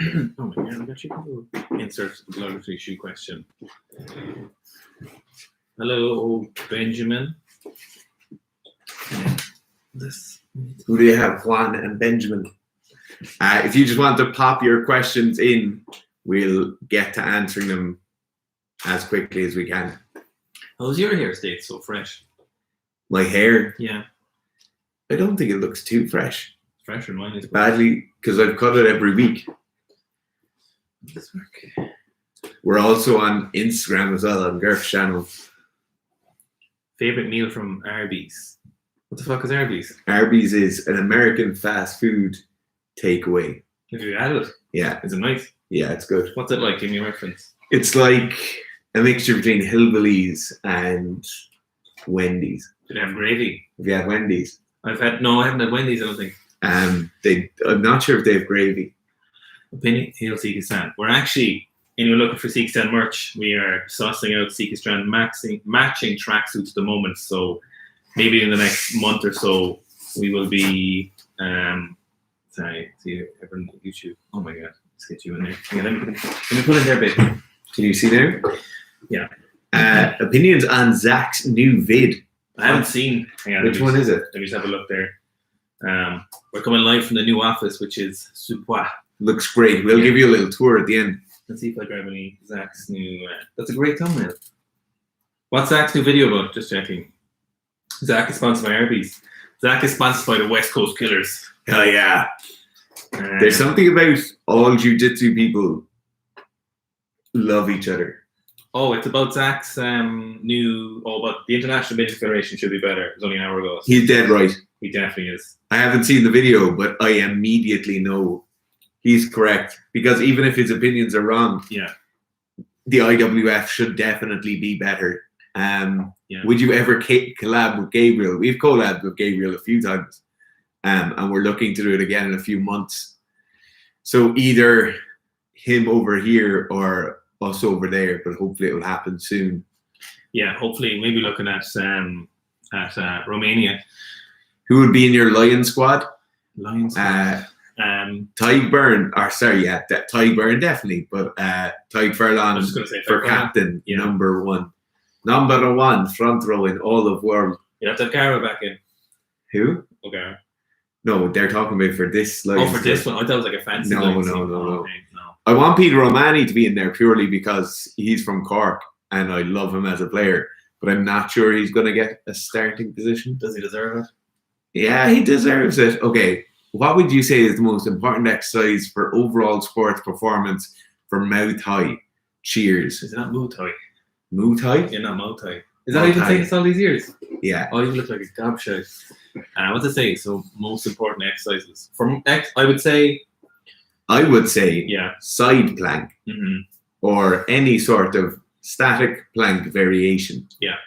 Oh my god, I got you insert the geography shoe question. Hello, Benjamin. Who do you have? Juan and Benjamin. If you just want to pop your questions in, we'll get to answering them as quickly as we can. How's your hair stayed so fresh? My hair? Yeah. I don't think it looks too fresh. Fresher than mine is. Badly, because I've cut it every week. This work. We're also on Instagram as well, on Gerf's channel. Favorite meal from Arby's? What the fuck is Arby's? Arby's is an American fast food takeaway. Have you had it? Yeah. Is it nice? Yeah, it's good. What's it like? Give me a reference. It's like a mixture between Hillbillies and Wendy's. Do they have gravy? Have you had Wendy's? I haven't had Wendy's, I don't think. I'm not sure if they have gravy. Opinion, Hail Seekistan. We're actually, and you're looking for Seekistan merch, we are sourcing out Seekistan matching tracksuits at the moment. So maybe in the next month or so, we will be, sorry, see everyone on YouTube. Oh my God, let's get you in there. Yeah, let me put it there, babe. Can you see there? Yeah. Opinions on Zach's new vid. I haven't seen. Hang on, Which one is it? Let me just have a look there. We're coming live from the new office, which is Supois. Looks great. We'll give you a little tour at the end. Let's see if I grab any Zach's new. That's a great thumbnail. What's Zach's new video about? Just checking. Zach is sponsored by Arby's. Zach is sponsored by the West Coast Killers. Hell yeah. There's something about all jiu-jitsu people love each other. Oh, it's about Zach's new. Oh, but the International Midget Federation should be better. It was only an hour ago. He's dead right. He definitely is. I haven't seen the video, but I immediately know he's correct. Because even if his opinions are wrong, yeah, the IWF should definitely be better. Yeah. Would you ever collab with Gabriel? We've collabed with Gabriel a few times. And we're looking to do it again in a few months. So either him over here or us over there, but hopefully it will happen soon. Yeah, hopefully, maybe looking at Romania. Who would be in your Lion squad? Lion squad. Tyg Byrne, Tyg Byrne definitely, but Tyg Furlong for captain, yeah. Number one front row in all of world. You have to have Gara back in. Who? Okay. No, they're talking about for this. Lion for this one, I thought it was like a fancy. No. Okay, no. I want Peter Romani to be in there purely because he's from Cork and I love him as a player, but I'm not sure he's going to get a starting position. Does he deserve it? Yeah, he deserves it. Okay, what would you say is the most important exercise for overall sports performance for Muay Thai? Cheers. Is it not Muay Thai? Muay Thai? Yeah, not Muay Thai. Is that how you've been saying this all these years? Yeah. Oh, you look like a gobshite. What to say? So, most important exercises. I would say, yeah, side plank, or any sort of static plank variation. Yeah.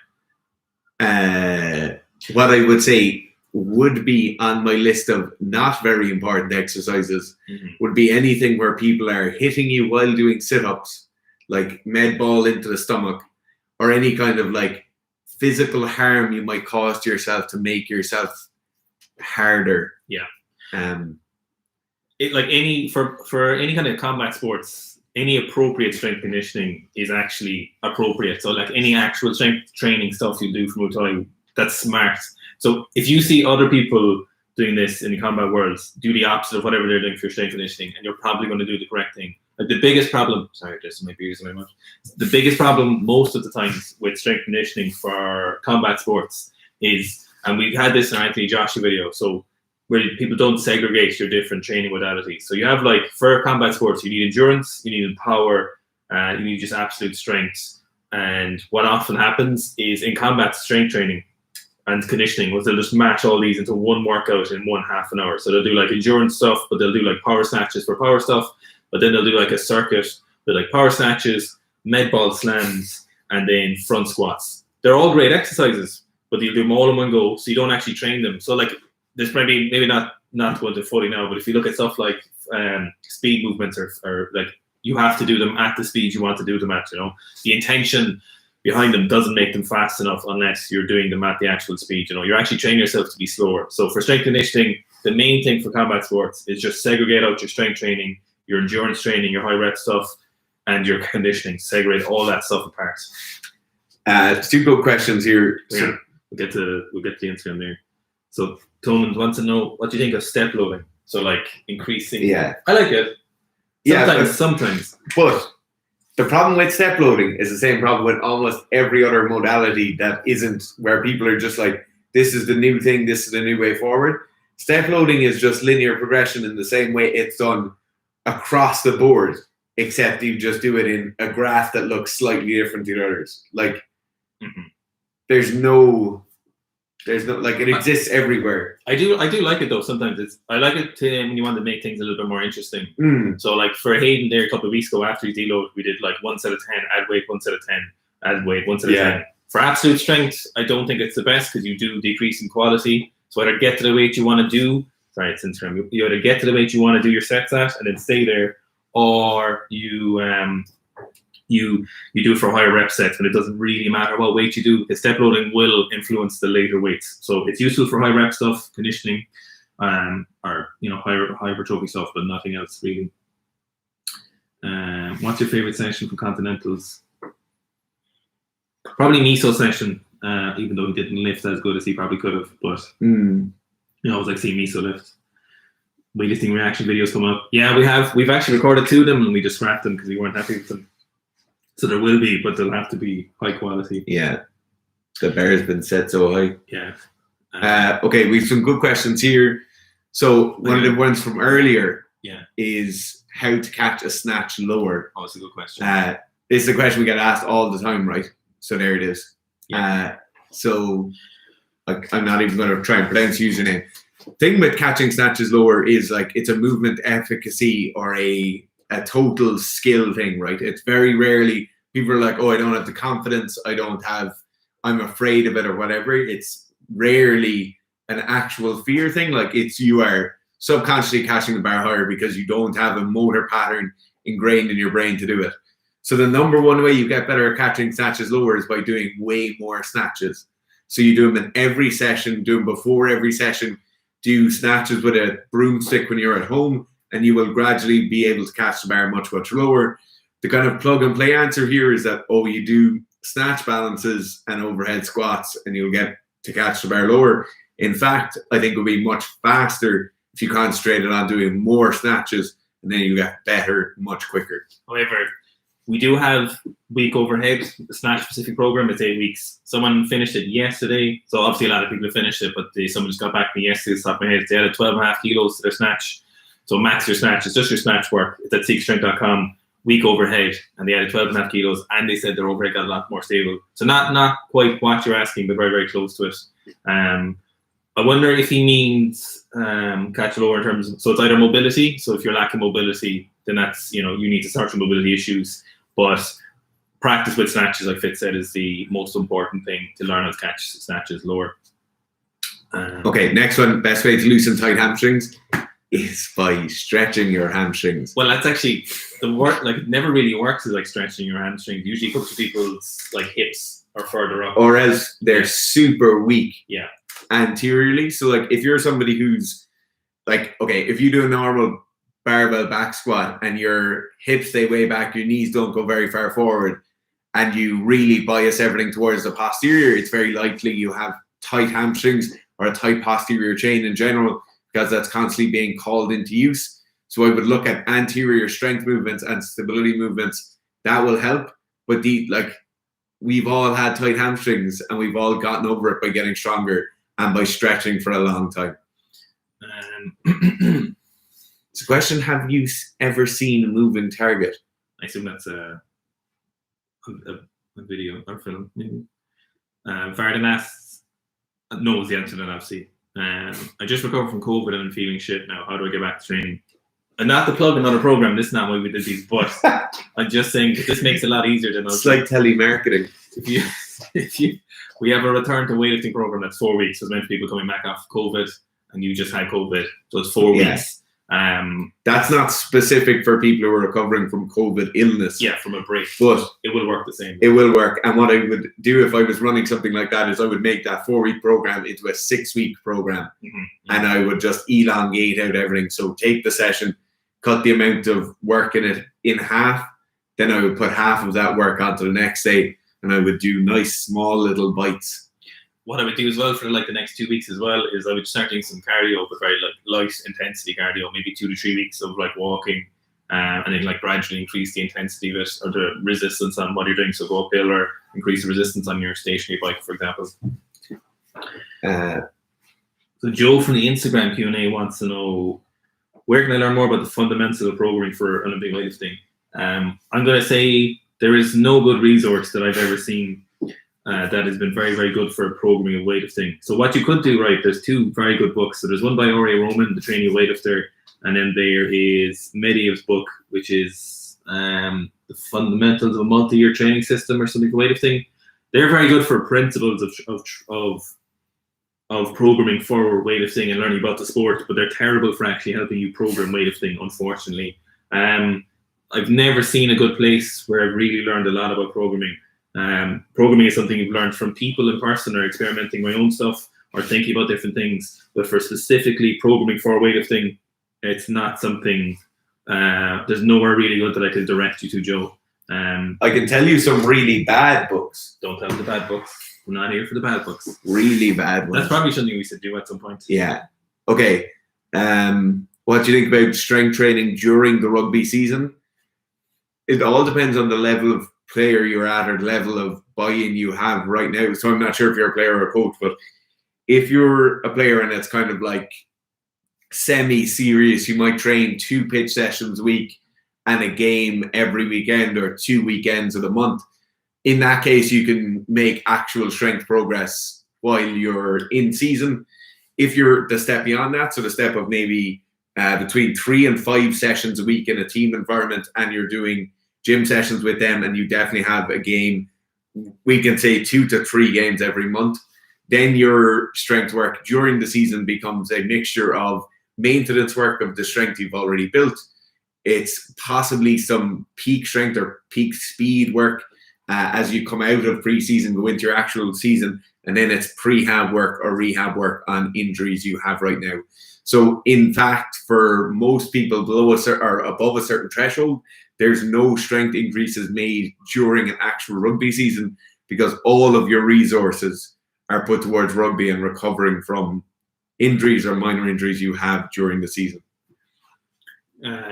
What I would say would be on my list of not very important exercises would be anything where people are hitting you while doing sit-ups, like med ball into the stomach, or any kind of like physical harm you might cause to yourself to make yourself harder. Yeah. It like any for any kind of combat sports, any appropriate strength conditioning is actually appropriate. So like any actual strength training stuff you do from Muay Thai, that's smart. So if you see other people doing this in the combat world, do the opposite of whatever they're doing for strength conditioning, and you're probably going to do the correct thing. Like the biggest problem, sorry, just my beers very much. The biggest problem most of the times with strength conditioning for combat sports is, and we've had this in our Anthony Joshua video, so where people don't segregate your different training modalities. So you have like, for combat sports, you need endurance, you need power, you need just absolute strength. And what often happens is in combat strength training and conditioning was they'll just match all these into one workout in 1/2 an hour. So they'll do like endurance stuff, but they'll do like power snatches for power stuff, but then they'll do like a circuit with like power snatches, med ball slams, and then front squats. They're all great exercises, but you'll do them all in one go, so you don't actually train them. So like, there's maybe not to go into fully now, but if you look at stuff like speed movements or like, you have to do them at the speed you want to do them at, you know. The intention behind them doesn't make them fast enough unless you're doing them at the actual speed, you know. You're actually training yourself to be slower. So for strength conditioning, the main thing for combat sports is just segregate out your strength training your endurance training, your high rep stuff, and your conditioning. Segregate all that stuff apart. 2 good questions here. Yeah, we'll get to the Instagram there. So Toman wants to know, what do you think of step loading? So like increasing. Yeah, I like it. Sometimes. But the problem with step loading is the same problem with almost every other modality that isn't, where people are just like, this is the new thing, this is the new way forward. Step loading is just linear progression in the same way it's done across the board, except you just do it in a graph that looks slightly different to the others. Like, there's no, like, it exists everywhere. I do like it though. Sometimes I like it when you want to make things a little bit more interesting. So like for Hayden there a couple of weeks ago after his deload, we did like 1 set of 10, add weight, 1 set of 10, add weight, 1 set of 10. For absolute strength, I don't think it's the best because you do decrease in quality. So either get to the weight you want to do. Sorry, it's Instagram. You either get to the weight you want to do your sets at and then stay there, or you do it for higher rep sets, and it doesn't really matter what weight you do because step loading will influence the later weights. So it's useful for high rep stuff, conditioning, or high hypertrophy stuff, but nothing else really. What's your favorite session from Continentals? Probably Miso session, even though he didn't lift as good as he probably could have. But I was like seeing Miso lift. Weightlifting reaction videos come up. Yeah, we've actually recorded 2 of them and we just scrapped them because we weren't happy with them. So there will be, but they'll have to be high quality. Yeah, the bar has been set so high. Yeah. Okay, we have some good questions here. So one of the ones from earlier is how to catch a snatch lower. Oh, it's a good question. This is a question we get asked all the time, right? So there it is. Yeah. So like, I'm not even going to try and pronounce the username. Thing with catching snatches lower is like it's a movement efficacy or a total skill thing, right? It's very rarely people are like, oh, I don't have the confidence, I'm afraid of it or whatever. It's rarely an actual fear thing. Like you are subconsciously catching the bar higher because you don't have a motor pattern ingrained in your brain to do it. So the number one way you get better at catching snatches lower is by doing way more snatches. So you do them in every session, do them before every session, do snatches with a broomstick when you're at home, and you will gradually be able to catch the bar much, much lower. The kind of plug and play answer here is that, you do snatch balances and overhead squats and you'll get to catch the bar lower. In fact, I think it would be much faster if you concentrated on doing more snatches, and then you get better much quicker. However, we do have week overhead, the snatch specific program. It's 8 weeks. Someone finished it yesterday. So obviously a lot of people have finished it, but someone just got back to me yesterday, off the top of my head. They added 12.5 kilos to their snatch. So max your snatch. It's just your snatch work. It's at seekstrength.com, week overhead. And they added 12.5 kilos. And they said their overhead got a lot more stable. So not quite what you're asking, but very, very close to it. I wonder if he means catch lower in terms of, so it's either mobility. So if you're lacking mobility, then that's, you need to start with mobility issues. But practice with snatches, like Fitz said, is the most important thing to learn how to catch snatches lower. Okay, next one. Best way to loosen tight hamstrings is by stretching your hamstrings. Well, that's actually the work. Like, it never really works is like stretching your hamstrings. Usually, it comes to people's like hips or further up, or else they're super weak. Yeah. Anteriorly. So, like, if you're somebody who's like, okay, if you do a normal barbell back squat and your hips stay way back, your knees don't go very far forward, and you really bias everything towards the posterior, it's very likely you have tight hamstrings or a tight posterior chain in general, because that's constantly being called into use. So I would look at anterior strength movements and stability movements. That will help. But we've all had tight hamstrings and we've all gotten over it by getting stronger and by stretching for a long time. It's a question, have you ever seen a moving target? I assume that's a video or film, maybe. Vardan asks, no is the answer that I've seen. I just recovered from COVID and I'm feeling shit now. How do I get back to training? And not to plug another program, this is not why we did these, but I'm just saying this makes it a lot easier than it's like telemarketing. We have a return to weightlifting program that's 4 weeks. So it's meant for people coming back off COVID, and you just had COVID, so it's 4 weeks. That's not specific for people who are recovering from COVID illness. Yeah, from a break. But it will work the same. It will work. And what I would do if I was running something like that is I would make that 4 week program into a 6 week program. And I would just elongate out everything. So take the session, cut the amount of work in it in half. Then I would put half of that work onto the next day, and I would do nice small little bites. What I would do as well for like the next 2 weeks as well is I would start doing some cardio, but very like light intensity cardio, maybe 2 to 3 weeks of like walking, and then like gradually increase the intensity of it or the resistance on what you're doing. So go uphill or increase the resistance on your stationary bike, for example. So Joe from the Instagram Q&A wants to know, where can I learn more about the fundamentals of programming for Olympic weightlifting? I'm going to say there is no good resource that I've ever seen that has been very, very good for programming of weightlifting. So what you could do, right, there's 2 very good books. So there's one by R.A. Roman, The Training of Weightlifter, and then there is Mediev's book, which is The Fundamentals of a Multi-Year Training System or something for weightlifting. They're very good for principles of programming for weightlifting and learning about the sport, but they're terrible for actually helping you program weightlifting, unfortunately. I've never seen a good place where I've really learned a lot about programming. Programming is something you've learned from people in person or experimenting my own stuff or thinking about different things. But for specifically programming for weightlifting, it's not something, there's nowhere really good that I could direct you to, Joe. I can tell you some really bad books. Don't tell me the bad books. I'm not here for the bad books. Really bad ones. That's probably something we should do at some point. Yeah. Okay. What do you think about strength training during the rugby season? It all depends on the level of player you're at or the level of buy-in you have right now. So I'm not sure if you're a player or a coach, but if you're a player and it's kind of like semi-serious, you might train 2 pitch sessions a week and a game every weekend or 2 weekends of the month. In that case, you can make actual strength progress while you're in season. If you're the step beyond that, so the step of maybe between 3 and 5 sessions a week in a team environment, and you're doing gym sessions with them, and you definitely have a game, we can say 2 to 3 games every month, then your strength work during the season becomes a mixture of maintenance work of the strength you've already built. It's possibly some peak strength or peak speed work as you come out of pre-season, go into your actual season, and then it's prehab work or rehab work on injuries you have right now. So in fact, for most people below or above a certain threshold, there's no strength increases made during an actual rugby season because all of your resources are put towards rugby and recovering from injuries or minor injuries you have during the season.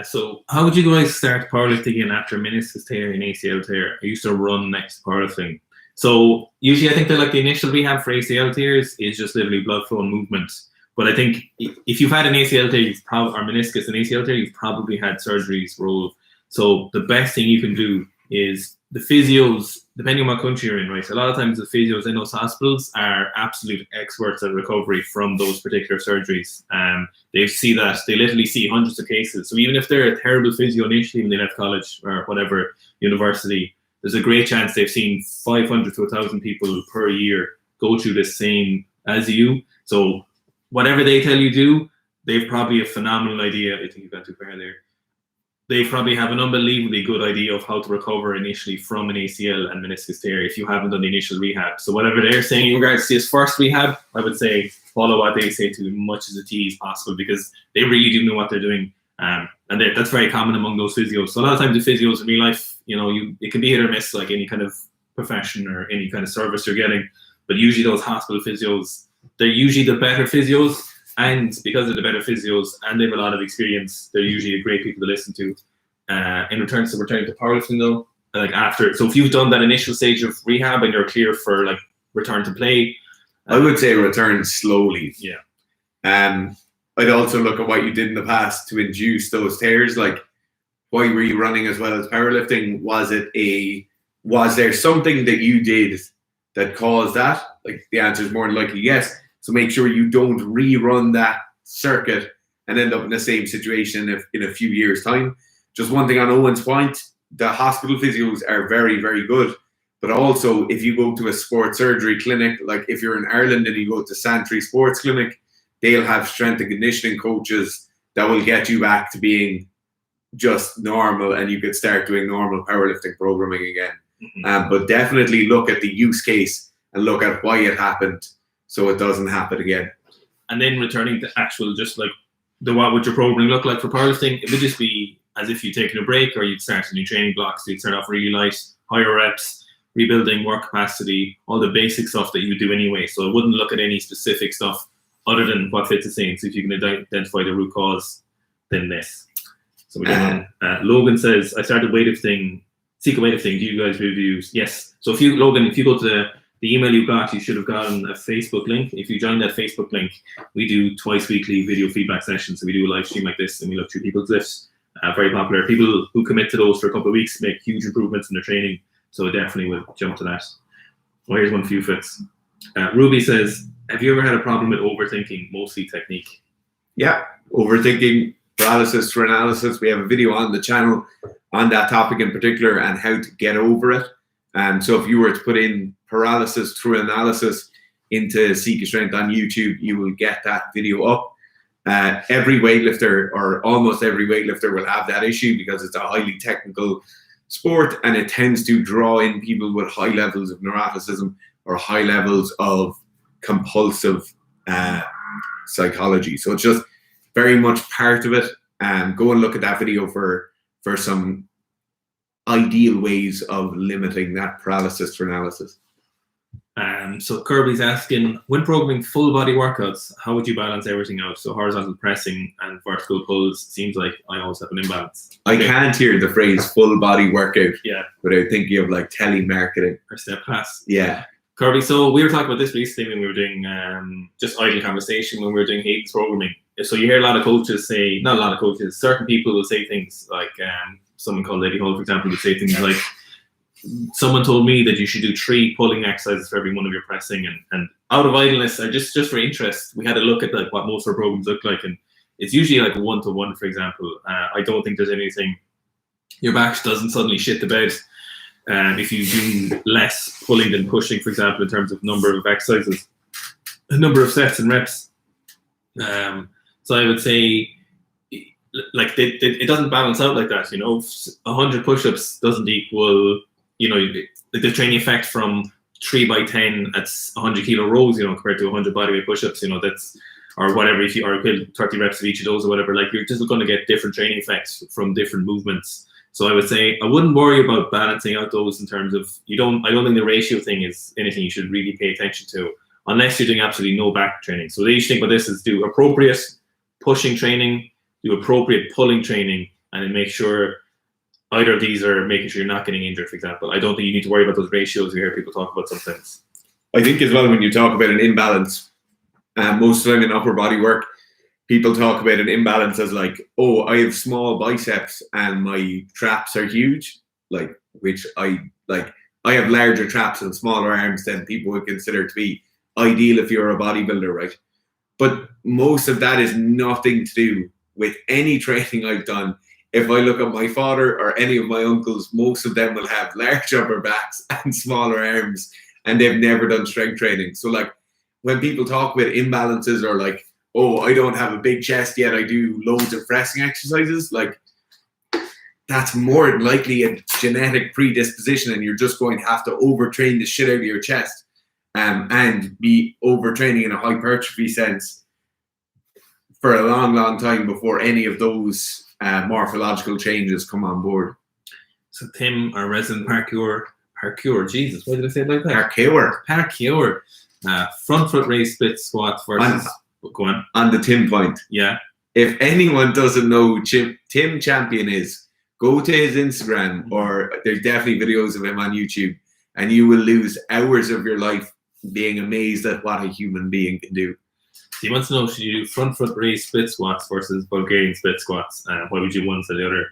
So how would you guys start powerlifting again after meniscus tear and ACL tear? I used to run next to powerlifting. So usually I think that like the initial rehab for ACL tears is just literally blood flow and movement. But I think if you've had an ACL tear, or meniscus and ACL tear, you've probably had surgeries roll. So the best thing you can do is the physios, depending on what country you're in, right? A lot of times the physios in those hospitals are absolute experts at recovery from those particular surgeries. They see that, they literally see hundreds of cases. So even if they're a terrible physio initially when they left college or whatever university, there's a great chance they've seen 500 to 1,000 people per year go through the same as you. So whatever they tell you do, they've probably a phenomenal idea. I think you've got too far there. They probably have an unbelievably good idea of how to recover initially from an ACL and meniscus tear if you haven't done the initial rehab. So whatever they're saying in regards to his first rehab, I would say follow what they say to as much as a T as possible because they really do know what they're doing. And that's very common among those physios. So a lot of times the physios in real life, it can be hit or miss like any kind of profession or any kind of service you're getting. But usually those hospital physios, they're usually the better physios. And because of the better physios and they have a lot of experience, they're usually great people to listen to. In return to returning to powerlifting though, so if you've done that initial stage of rehab and you're clear for like return to play, I would say return slowly. Yeah. I'd also look at what you did in the past to induce those tears. Like, why were you running as well as powerlifting? Was there something that you did that caused that? Like, the answer is more than likely yes. So make sure you don't rerun that circuit and end up in the same situation in a few years' time. Just one thing on Owen's point, the hospital physios are very, very good. But also, if you go to a sports surgery clinic, like if you're in Ireland and you go to Santry Sports Clinic, they'll have strength and conditioning coaches that will get you back to being just normal and you could start doing normal powerlifting programming again. Mm-hmm. But definitely look at the use case and look at why it happened so it doesn't happen again. And then returning to actual just like what would your programming look like for powerlifting? It would just be as if you'd taken a break, or you'd start a new training block. So you'd start off really light, higher reps, rebuilding work capacity, all the basic stuff that you do anyway. So I wouldn't look at any specific stuff other than what Fitz is saying. So if you can identify the root cause, then this. So we Logan says, I started weightlifting, Seeker weightlifting. Do you guys reviews? Yes. So if you, Logan, if you go to the email you got, you should have gotten a Facebook link. If you join that Facebook link, we do twice weekly video feedback sessions. So we do a live stream like this, and we look through people's lifts. Very popular. People who commit to those for a couple of weeks make huge improvements in their training. So definitely will jump to that. Well, here's one for you, Fitz. Ruby says, have you ever had a problem with overthinking, mostly technique? Yeah, overthinking, paralysis through analysis. We have a video on the channel on that topic in particular and how to get over it. So if you were to put in paralysis through analysis into Seek Strength on YouTube, you will get that video up. Every weightlifter, or almost every weightlifter, will have that issue because it's a highly technical sport, and it tends to draw in people with high levels of neuroticism or high levels of compulsive psychology. So it's just very much part of it. Go and look at that video for some ideal ways of limiting that paralysis through analysis. So Kirby's asking, when programming full body workouts, how would you balance everything out? So horizontal pressing and vertical pulls, seems like I always have an imbalance. I can't hear the phrase full body workout without thinking of like telemarketing or step class. Yeah. Kirby, so we were talking about this recently when we were doing just idle conversation when we were doing Hayden's programming. So you hear a lot of coaches say, not a lot of coaches, certain people will say things like, someone called Lady Hull, for example, would say things like, someone told me that you should do 3 pulling exercises for every one of your pressing, and out of idleness, or just for interest, we had a look at like what most of our programs look like, and it's usually like 1-to-1, for example. I don't think there's anything, your back doesn't suddenly shit the bed if you do less pulling than pushing, for example, in terms of number of exercises, a number of sets and reps. So I would say, like, it doesn't balance out like that, 100 push-ups doesn't equal, the training effect from 3x10 at 100 kilo rows, compared to 100 bodyweight push-ups, that's, or whatever, if you are 30 reps of each of those or whatever, like, you're just going to get different training effects from different movements. So I would say I wouldn't worry about balancing out those in terms of, I don't think the ratio thing is anything you should really pay attention to unless you're doing absolutely no back training. So the each thing about this is do appropriate pushing training, do appropriate pulling training, and then make sure either of these are making sure you're not getting injured, for example. I don't think you need to worry about those ratios you hear people talk about sometimes. I think as well, when you talk about an imbalance, most of the time in upper body work, people talk about an imbalance as like, oh, I have small biceps and my traps are huge, which I have larger traps and smaller arms than people would consider to be ideal if you're a bodybuilder, right? But most of that is nothing to do with any training I've done. If I look at my father or any of my uncles, most of them will have large upper backs and smaller arms, and they've never done strength training. So like when people talk about imbalances or like, oh, I don't have a big chest yet, I do loads of pressing exercises, like that's more than likely a genetic predisposition, and you're just going to have to overtrain the shit out of your chest and be overtraining in a hypertrophy sense for a long, long time before any of those morphological changes come on board. So Tim, our resident parkour, Jesus, why did I say it like that? Parkour. Front foot raise split squat versus... Go on. On the Tim point. Yeah. If anyone doesn't know who Tim Champion is, go to his Instagram, or there's definitely videos of him on YouTube, and you will lose hours of your life being amazed at what a human being can do. He wants to know, should you do front foot raise split squats versus Bulgarian split squats? Why would you one to the other?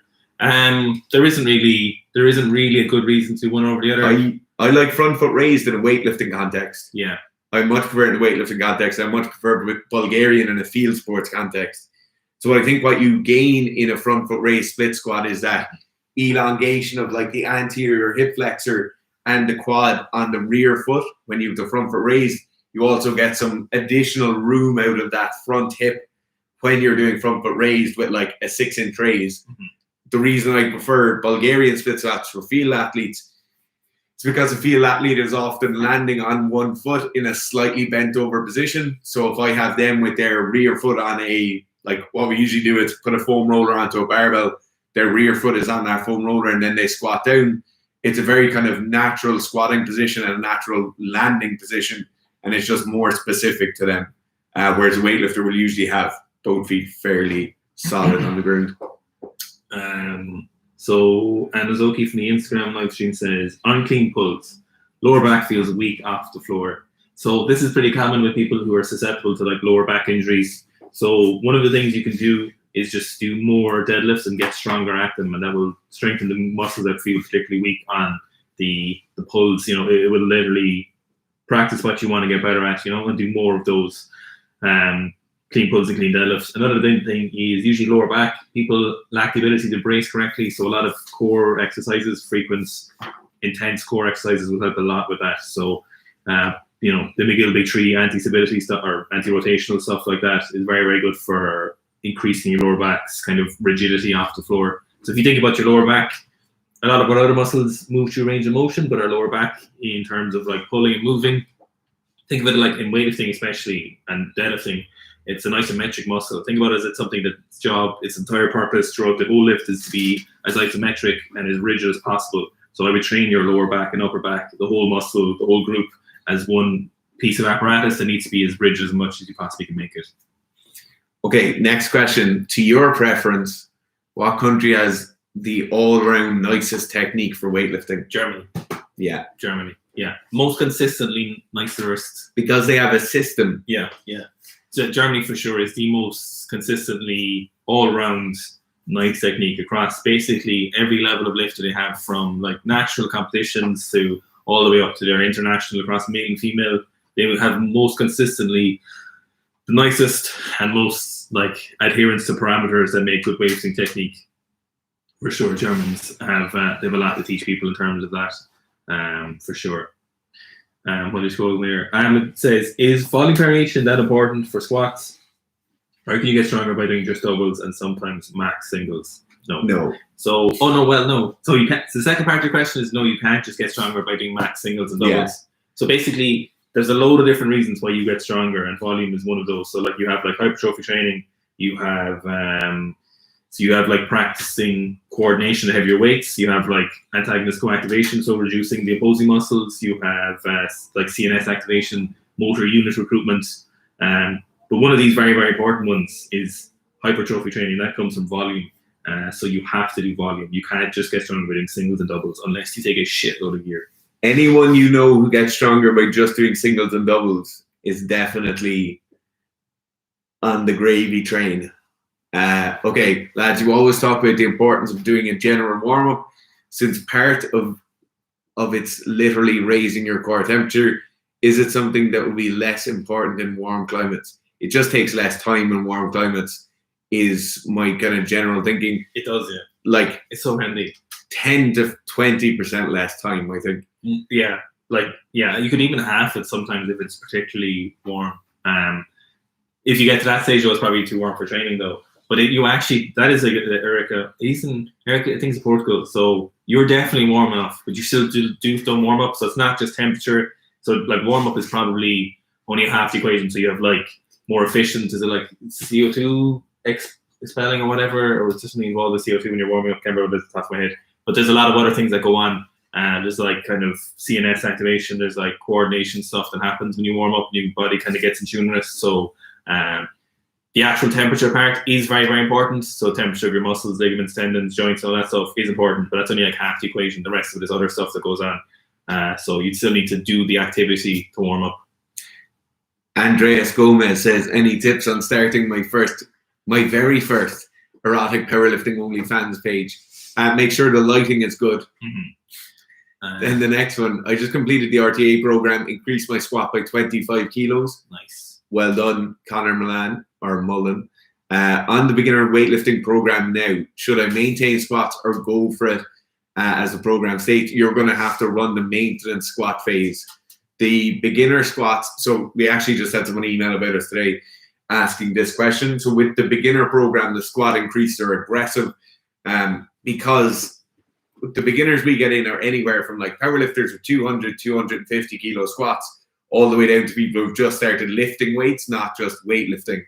There isn't really a good reason to one over the other. I like front foot raised in a weightlifting context. Yeah. I much prefer it in a weightlifting context. I much prefer with Bulgarian in a field sports context. So I think what you gain in a front foot raise split squat is that elongation of like the anterior hip flexor and the quad on the rear foot. When you have the front foot raised, you also get some additional room out of that front hip when you're doing front foot raised with like a 6-inch raise. Mm-hmm. The reason I prefer Bulgarian split squats for field athletes is because a field athlete is often landing on one foot in a slightly bent over position. So if I have them with their rear foot on a like what we usually do is put a foam roller onto a barbell. Their rear foot is on that foam roller, and then they squat down. It's a very kind of natural squatting position and a natural landing position, and it's just more specific to them. Whereas a weightlifter will usually have both feet fairly solid on the ground. So Anazoki from the Instagram live stream says, unclean pulls, lower back feels weak off the floor. So this is pretty common with people who are susceptible to like lower back injuries. So one of the things you can do is just do more deadlifts and get stronger at them, and that will strengthen the muscles that feel particularly weak on the pulls. You know, it will literally practice what you want to get better at, you know, and do more of those clean pulls and clean deadlifts. Another thing is usually lower back. People lack the ability to brace correctly, so a lot of core exercises, frequent, intense core exercises will help a lot with that. So, you know, the McGill Big Three anti-stability stuff or anti-rotational stuff like that is very, very good for increasing your lower back's kind of rigidity off the floor. So if you think about your lower back, a lot of our other muscles move through range of motion, but our lower back, in terms of like pulling and moving, think of it like in weightlifting especially and deadlifting, it's an isometric muscle. Think about it as it's something that its job, its entire purpose throughout the whole lift is to be as isometric and as rigid as possible. So I would train your lower back and upper back, the whole muscle, the whole group, as one piece of apparatus that needs to be as rigid as much as you possibly can make it. Okay, next question. To your preference, what country has the all-round nicest technique for weightlifting? Germany. Yeah. Germany. Yeah. Most consistently nicest. Because they have a system. Yeah. Yeah. So Germany for sure is the most consistently all-round nice technique across basically every level of lift that they have, from like natural competitions to all the way up to their international across male and female. They will have most consistently the nicest and most like adherence to parameters that make good weightlifting technique. For sure, Germans have they have a lot to teach people in terms of that, for sure. What is going there? It says, is volume variation that important for squats? Or can you get stronger by doing just doubles and sometimes max singles? No. So, no. So you can't. So the second part of your question is no, you can't just get stronger by doing max singles and doubles. Yeah. So basically, there's a load of different reasons why you get stronger, and volume is one of those. So like you have like hypertrophy training, you have so you have like practicing coordination of heavier weights, you have like antagonist co-activation, so reducing the opposing muscles, you have like CNS activation, motor unit recruitment. But one of these very, very important ones is hypertrophy training. That comes from volume. So you have to do volume. You can't just get stronger by doing singles and doubles unless you take a shitload of gear. Anyone you know who gets stronger by just doing singles and doubles is definitely on the gravy train. Okay, lads, you always talk about the importance of doing a general warm-up, since part of it's literally raising your core temperature. Is it something that will be less important in warm climates? It just takes less time in warm climates, is my kind of general thinking. It does, yeah. Like, it's so handy. 10 to 20% less time, I think. Yeah, you could even half it sometimes if it's particularly warm. If you get to that stage, though, it's probably too warm for training, though. But that is like Erica. Erica, I think it's Portugal. So you're definitely warm enough, but you still do some warm up. So it's not just temperature. So like warm up is probably only half the equation. So you have like more efficient. Is it like CO2 expelling or whatever, or it's just something involved with CO2 when you're warming up? I can't remember off the top of my head. But there's a lot of other things that go on. There's like kind of CNS activation. There's like coordination stuff that happens when you warm up and your body kind of gets in tune with it. So the actual temperature part is very, very important. So temperature of your muscles, ligaments, tendons, joints, all that stuff is important, but that's only like half the equation. The rest of it is other stuff that goes on. So you'd still need to do the activity to warm up. Andreas Gomez says, any tips on starting my very first erotic powerlifting OnlyFans page? Make sure the lighting is good. Mm-hmm. Then the next one, I just completed the RTA program, increased my squat by 25 kilos. Nice. Well done, Connor Mullen. On the beginner weightlifting program now, should I maintain squats or go for it as the program states? You're going to have to run the maintenance squat phase. The beginner squats, so we actually just had someone email about us today asking this question. So with the beginner program, the squat increases are aggressive because the beginners we get in are anywhere from like powerlifters with 200, 250 kilo squats all the way down to people who've just started lifting weights, not just weightlifting.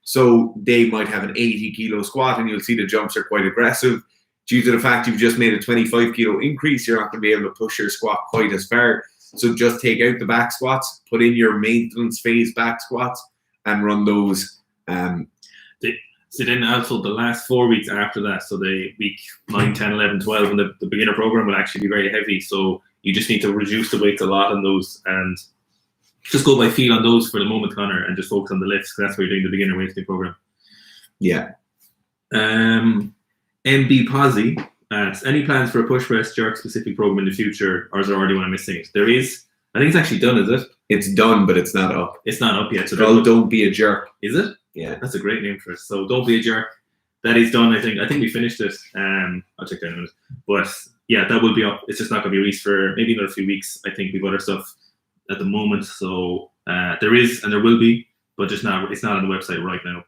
So they might have an 80 kilo squat, and you'll see the jumps are quite aggressive. Due to the fact you've just made a 25 kilo increase, you're not going to be able to push your squat quite as far. So just take out the back squats, put in your maintenance phase back squats, and run those. So then also the last 4 weeks after that, so the week 9, 10, 11, 12, and the beginner program will actually be very heavy. So you just need to reduce the weights a lot on those and just go by feel on those for the moment, Connor, and just focus on the lifts, because that's where you're doing the beginner weightlifting program. Yeah. MB Posy asks, any plans for a push press jerk specific program in the future, or is there already one I'm missing it? There is. I think it's actually done, is it? It's done, but it's not up. It's not up yet. So don't be a jerk. Is it? Yeah. That's a great name for it. So don't be a jerk. That is done, I think. I think we finished it. I'll check that in a minute. But yeah, that will be up. It's just not going to be released for maybe another few weeks. I think we've other stuff at the moment. So there is and there will be, but just not. It's not on the website right now.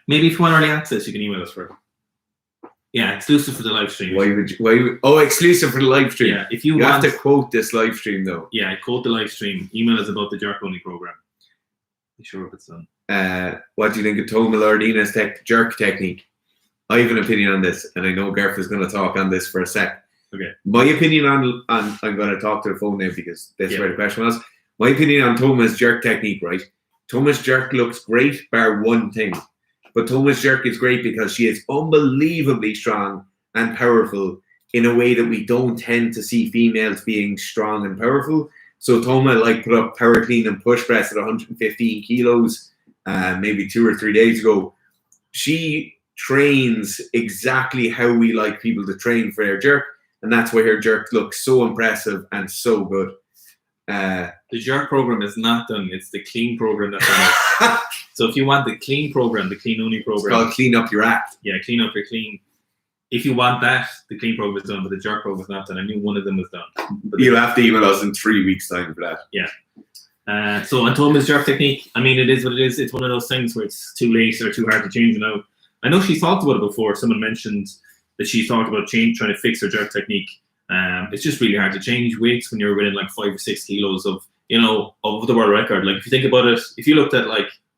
Maybe if you want early access, you can email us for it. Yeah, exclusive for the live stream. Exclusive for the live stream. Yeah, if you have to quote this live stream though. Yeah, quote the live stream. Email us about the jerk only program. Be sure if it's done. What do you think of Toma Lardina's jerk technique? I have an opinion on this, and I know Gareth is going to talk on this for a sec. Okay. My opinion on I'm going to talk to the phone now because that's where the question was. My opinion on Toma's jerk technique, right? Toma's jerk looks great, bar one thing. But Toma's jerk is great because she is unbelievably strong and powerful in a way that we don't tend to see females being strong and powerful. So Toma put up power clean and push press at 115 kilos maybe 2 or 3 days ago. She trains exactly how we like people to train for their jerk, and that's why her jerk looks so impressive and so good. The jerk program is not done. It's the clean program that's done. So if you want the clean program, the clean only program, it's called Clean Up Your Act. Yeah, Clean Up Your Clean. If you want that, the clean program is done, but the jerk program is not done. I knew one of them was done. You'll have to email us in 3 weeks' time for that. Yeah. So on Toma's jerk technique, I mean, it is what it is. It's one of those things where it's too late or too hard to change now. I know she's talked about it before. Someone mentioned that she's talked about trying to fix her jerk technique. It's just really hard to change weights when you're within 5 or 6 kilos of the world record. Like if you think about it, if you looked at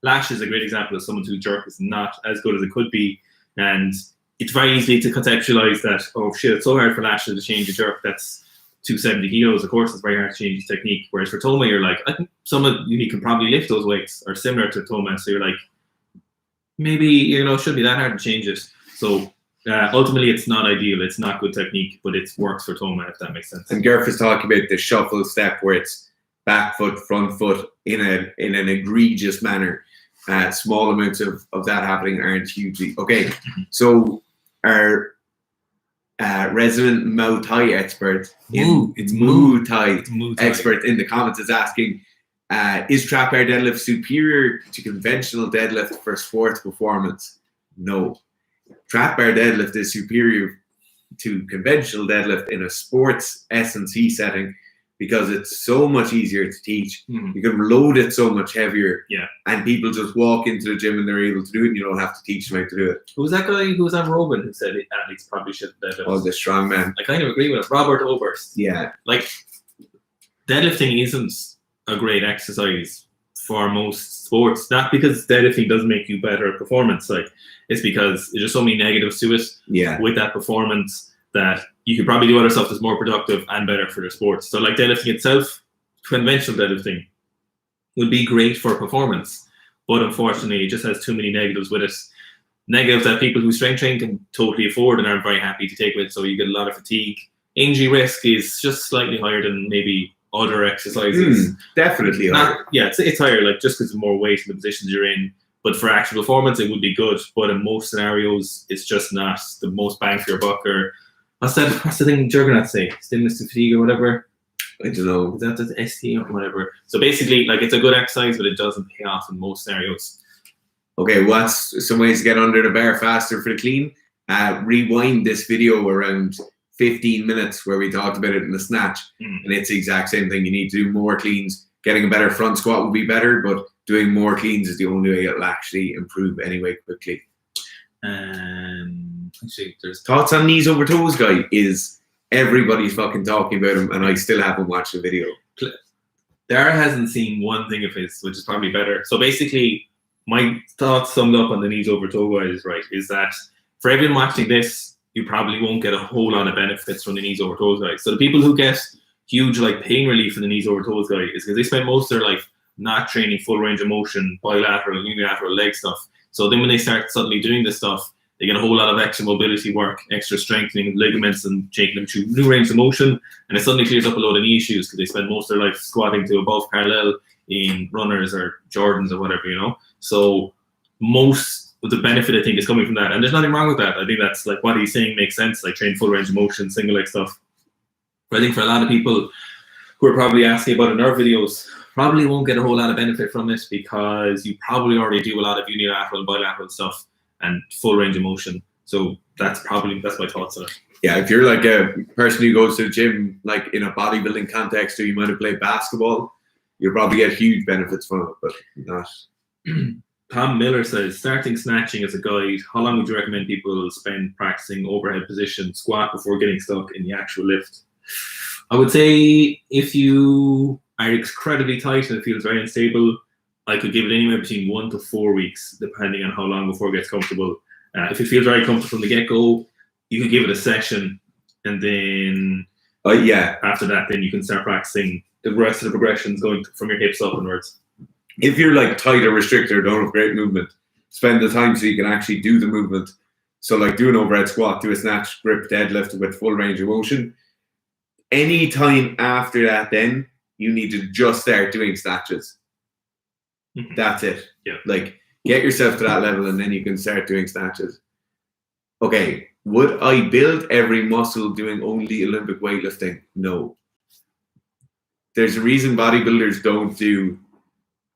Lash is a great example of someone whose jerk is not as good as it could be, and it's very easy to conceptualize that, oh shit, it's so hard for Lash to change a jerk that's 270 kilos. Of course, it's very hard to change his technique. Whereas for Toma, you're I think someone you can probably lift those weights or similar to Toma. So you're maybe it shouldn't be that hard to change it. So ultimately, it's not ideal. It's not good technique, but it works for Toma, if that makes sense. And Gareth is talking about the shuffle step where it's back foot, front foot in an egregious manner. Small amounts of that happening aren't hugely okay. So our resident Muay Thai expert, Muay Thai expert in the comments is asking, is trap bar deadlift superior to conventional deadlift for sports performance? No. Trap bar deadlift is superior to conventional deadlift in a sports S&C setting because it's so much easier to teach. You can load it so much heavier. Yeah. And people just walk into the gym and they're able to do it, and you don't have to teach them how to do it. Who's that guy who was on Robin who said athletes probably should deadlift? Oh, the strong man. I kind of agree with him. Robert Oberst. Yeah. Deadlifting isn't a great exercise for most sports. Not because deadlifting doesn't make you better at performance. It's because there's just so many negatives to it with that performance that you could probably do other stuff that's more productive and better for the sports. So deadlifting itself, conventional deadlifting, would be great for performance. But unfortunately, it just has too many negatives with it. Negatives that people who strength train can totally afford and aren't very happy to take with. So you get a lot of fatigue. Injury risk is just slightly higher than maybe other exercises. Definitely higher. It's higher, just because of more weight in the positions you're in. But for actual performance, it would be good. But in most scenarios, it's just not the most bang for your buck. Or what's the thing Juggernaut say? Stimulus to fatigue or whatever? I don't know. Is that the ST or whatever? So basically, it's a good exercise, but it doesn't pay off in most scenarios. Okay, what's some ways to get under the bar faster for the clean? Rewind this video around 15 minutes where we talked about it in the snatch, and it's the exact same thing. You need to do more cleans. Getting a better front squat would be better, but doing more cleans is the only way it'll actually improve anyway quickly. Actually, there's thoughts on knees over toes, guy. Is everybody's fucking talking about him, and I still haven't watched the video. Dara hasn't seen one thing of his, which is probably better. So basically, my thoughts summed up on the knees over toe guys, right, is that for everyone watching this, you probably won't get a whole lot of benefits from the knees over toes guys. So the people who get huge like pain relief from the knees over toes guy is because they spend most of their life not training full range of motion, bilateral, unilateral leg stuff. So then when they start suddenly doing this stuff, they get a whole lot of extra mobility work, extra strengthening of ligaments and taking them through new range of motion. And it suddenly clears up a load of knee issues because they spend most of their life squatting to above parallel in runners or Jordans or whatever, you know. So most of the benefit, I think, is coming from that. And there's nothing wrong with that. I think that's like what he's saying makes sense, like train full range of motion, single leg stuff. But I think for a lot of people who are probably asking about in our videos, probably won't get a whole lot of benefit from this because you probably already do a lot of unilateral and bilateral stuff and full range of motion. So that's my thoughts on it. Yeah, if you're like a person who goes to the gym, like in a bodybuilding context, or you might have played basketball, you'll probably get huge benefits from it, but not. Tom Miller says, starting snatching as a guide, how long would you recommend people spend practicing overhead position squat before getting stuck in the actual lift? I would say if you are incredibly tight and it feels very unstable, I could give it anywhere between 1 to 4 weeks, depending on how long before it gets comfortable. If it feels very comfortable from the get-go, you could give it a session, and then after that, then you can start practicing the rest of the progressions going from your hips upwards. If you're like tight or restricted or don't have great movement, spend the time so you can actually do the movement. So like do an overhead squat, do a snatch, grip, deadlift with full range of motion. Any time after that, then you need to just start doing snatches. Mm-hmm. That's it. Yeah. Like get yourself to that level and then you can start doing snatches. Okay. Would I build every muscle doing only Olympic weightlifting? No. There's a reason bodybuilders don't do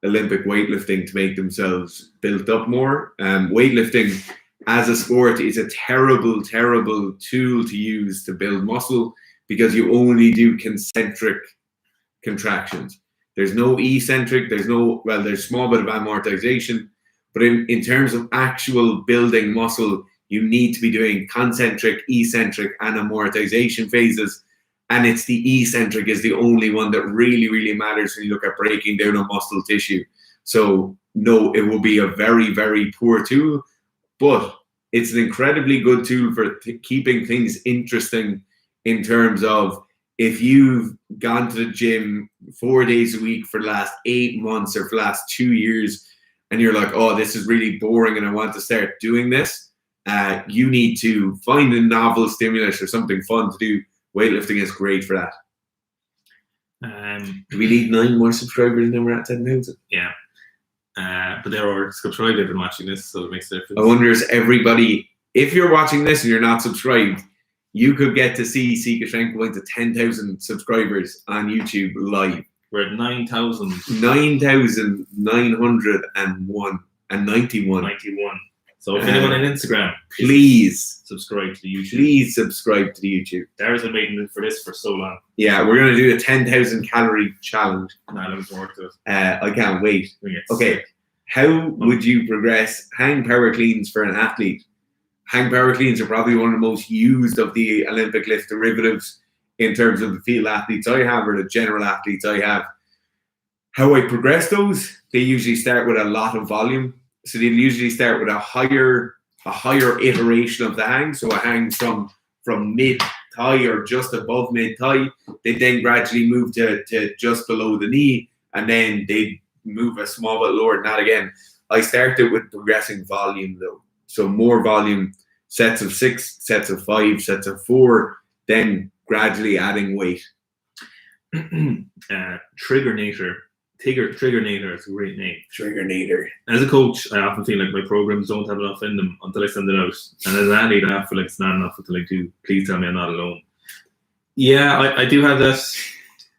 Olympic weightlifting to make themselves built up more. Weightlifting as a sport is a terrible, terrible tool to use to build muscle because you only do concentric contractions. There's no eccentric, there's a small bit of amortization, but in terms of actual building muscle, you need to be doing concentric, eccentric, and amortization phases. And it's the eccentric is the only one that really, really matters when you look at breaking down a muscle tissue. So no, it will be a very, very poor tool, but it's an incredibly good tool for keeping things interesting in terms of if you've gone to the gym 4 days a week for the last 8 months or for the last 2 years, and you're like, oh, this is really boring and I want to start doing this, you need to find a novel stimulus or something fun to do. Weightlifting is great for that. Do we need 9 more subscribers and then we're at 10,000? Yeah. But there are subscribed, they've been watching this, so it makes a difference. I wonder if everybody, if you're watching this and you're not subscribed, you could get to see Sikashenko going to 10,000 subscribers on YouTube live. We're at 9,000. 9,901 and 91. 91. So if anyone on Instagram, please subscribe to the YouTube. Please subscribe to the YouTube. Darren's been waiting for this for so long. Yeah, we're going to do a 10,000 calorie challenge. Nah, looking forward to it. I can't wait. Okay, sick. How would you progress hang power cleans for an athlete? Hang power cleans are probably one of the most used of the Olympic lift derivatives in terms of the field athletes I have or the general athletes I have. How I progress those, they usually start with a lot of volume. So they'll usually start with a higher iteration of the hang. So a hang from mid-thigh or just above mid-thigh. They then gradually move to just below the knee, and then they move a small bit lower than that again. I started with progressing volume though. So more volume, sets of 6, sets of 5, sets of 4, then gradually adding weight. Triggernator is a great name. Triggernator. As a coach, I often feel like my programs don't have enough in them until I send it out. And as an athlete, I feel like it's not enough until I do. Please tell me I'm not alone. Yeah, I do have that.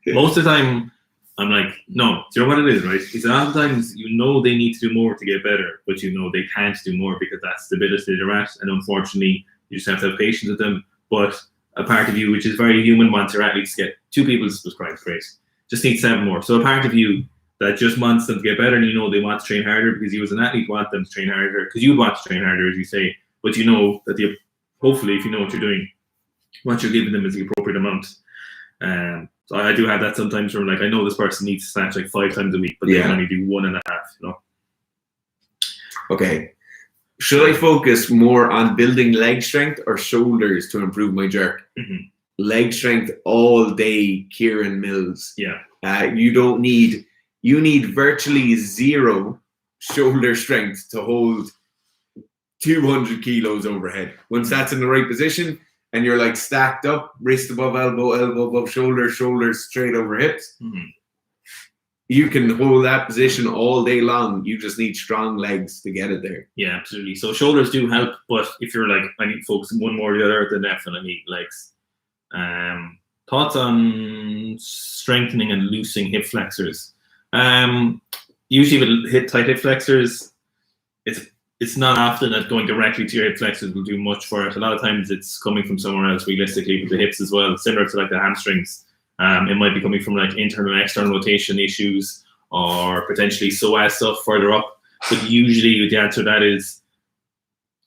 Most of the time, I'm like, no. Do you know what it is, right? It's a lot of times you know they need to do more to get better, but you know they can't do more because that's the ability they're at. And unfortunately, you just have to have patience with them. But a part of you, which is very human, wants your athletes to get 2 people to subscribe. Great. Just need 7 more. So a part of you that just wants them to get better, and you know they want to train harder because you as an athlete want them to train harder because you want to train harder, as you say. But you know that hopefully, if you know what you're doing, what you're giving them is the appropriate amount. So I do have that sometimes from like I know this person needs to snatch like 5 times a week, but they can only do 1.5. You know. Okay. Should I focus more on building leg strength or shoulders to improve my jerk? Leg strength all day, Kieran Mills. Yeah. You need virtually zero shoulder strength to hold 200 kilos overhead. Once that's in the right position and you're like stacked up, wrist above elbow, elbow above shoulder, shoulders straight over hips, you can hold that position all day long. You just need strong legs to get it there. Yeah, absolutely. So shoulders do help, but if you're like, I need to focus on one more or the other, then definitely need legs. Thoughts on strengthening and loosening hip flexors? Usually with tight hip flexors, it's not often that going directly to your hip flexors will do much for it. A lot of times it's coming from somewhere else, realistically, with the hips as well, similar to like the hamstrings. It might be coming from like internal and external rotation issues, or potentially psoas stuff further up. But usually the answer to that is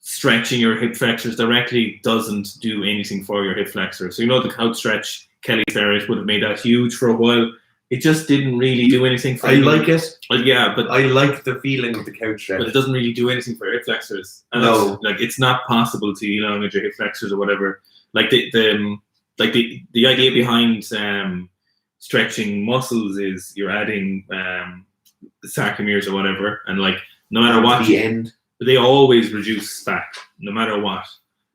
stretching your hip flexors directly doesn't do anything for your hip flexors. So you know the couch stretch, Kelly Starrett would have made that huge for a while. It just didn't really do anything for you. I like it. Yeah, but I like the feeling of the couch stretch. But it doesn't really do anything for hip flexors. And no. Like it's not possible to elongate your hip flexors or whatever. Like the idea behind stretching muscles is you're adding sarcomeres or whatever, and like no matter what, they always reduce fat, no matter what.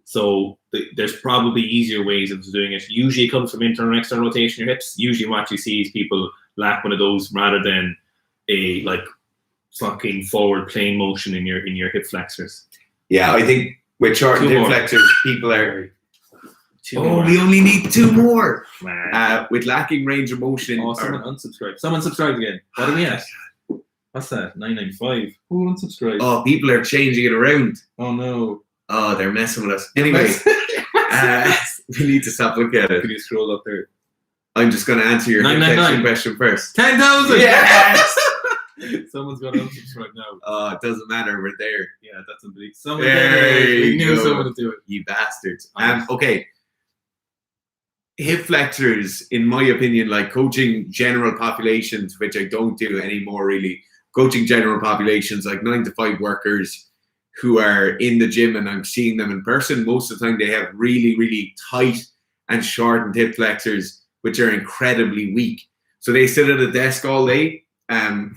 So there's probably easier ways of doing it. Usually it comes from internal and external rotation of your hips. Usually what you see is people lack one of those rather than a like fucking forward plane motion in your hip flexors. Yeah, I think with short hip flexors, people are. More. We only need 2 more. With lacking range of motion. Oh, someone unsubscribed. Someone subscribed again. What are we at? What's that? 995. Who unsubscribed? Oh, people are changing it around. Oh no. Oh, they're messing with us. Anyway, we need to stop looking at it. Can you scroll up there? I'm just going to answer your question first. 10,000. Yes. Someone's got to unsubscribe now. Oh, it doesn't matter. We're there. Yeah, that's unbelievable. Someone we knew someone would do it. You bastards. Okay. Hip flexors, in my opinion, like coaching general populations, which I don't do anymore really, coaching general populations like 9-to-5 workers who are in the gym, and I'm seeing them in person, most of the time they have really, really tight and shortened hip flexors, which are incredibly weak. So they sit at a desk all day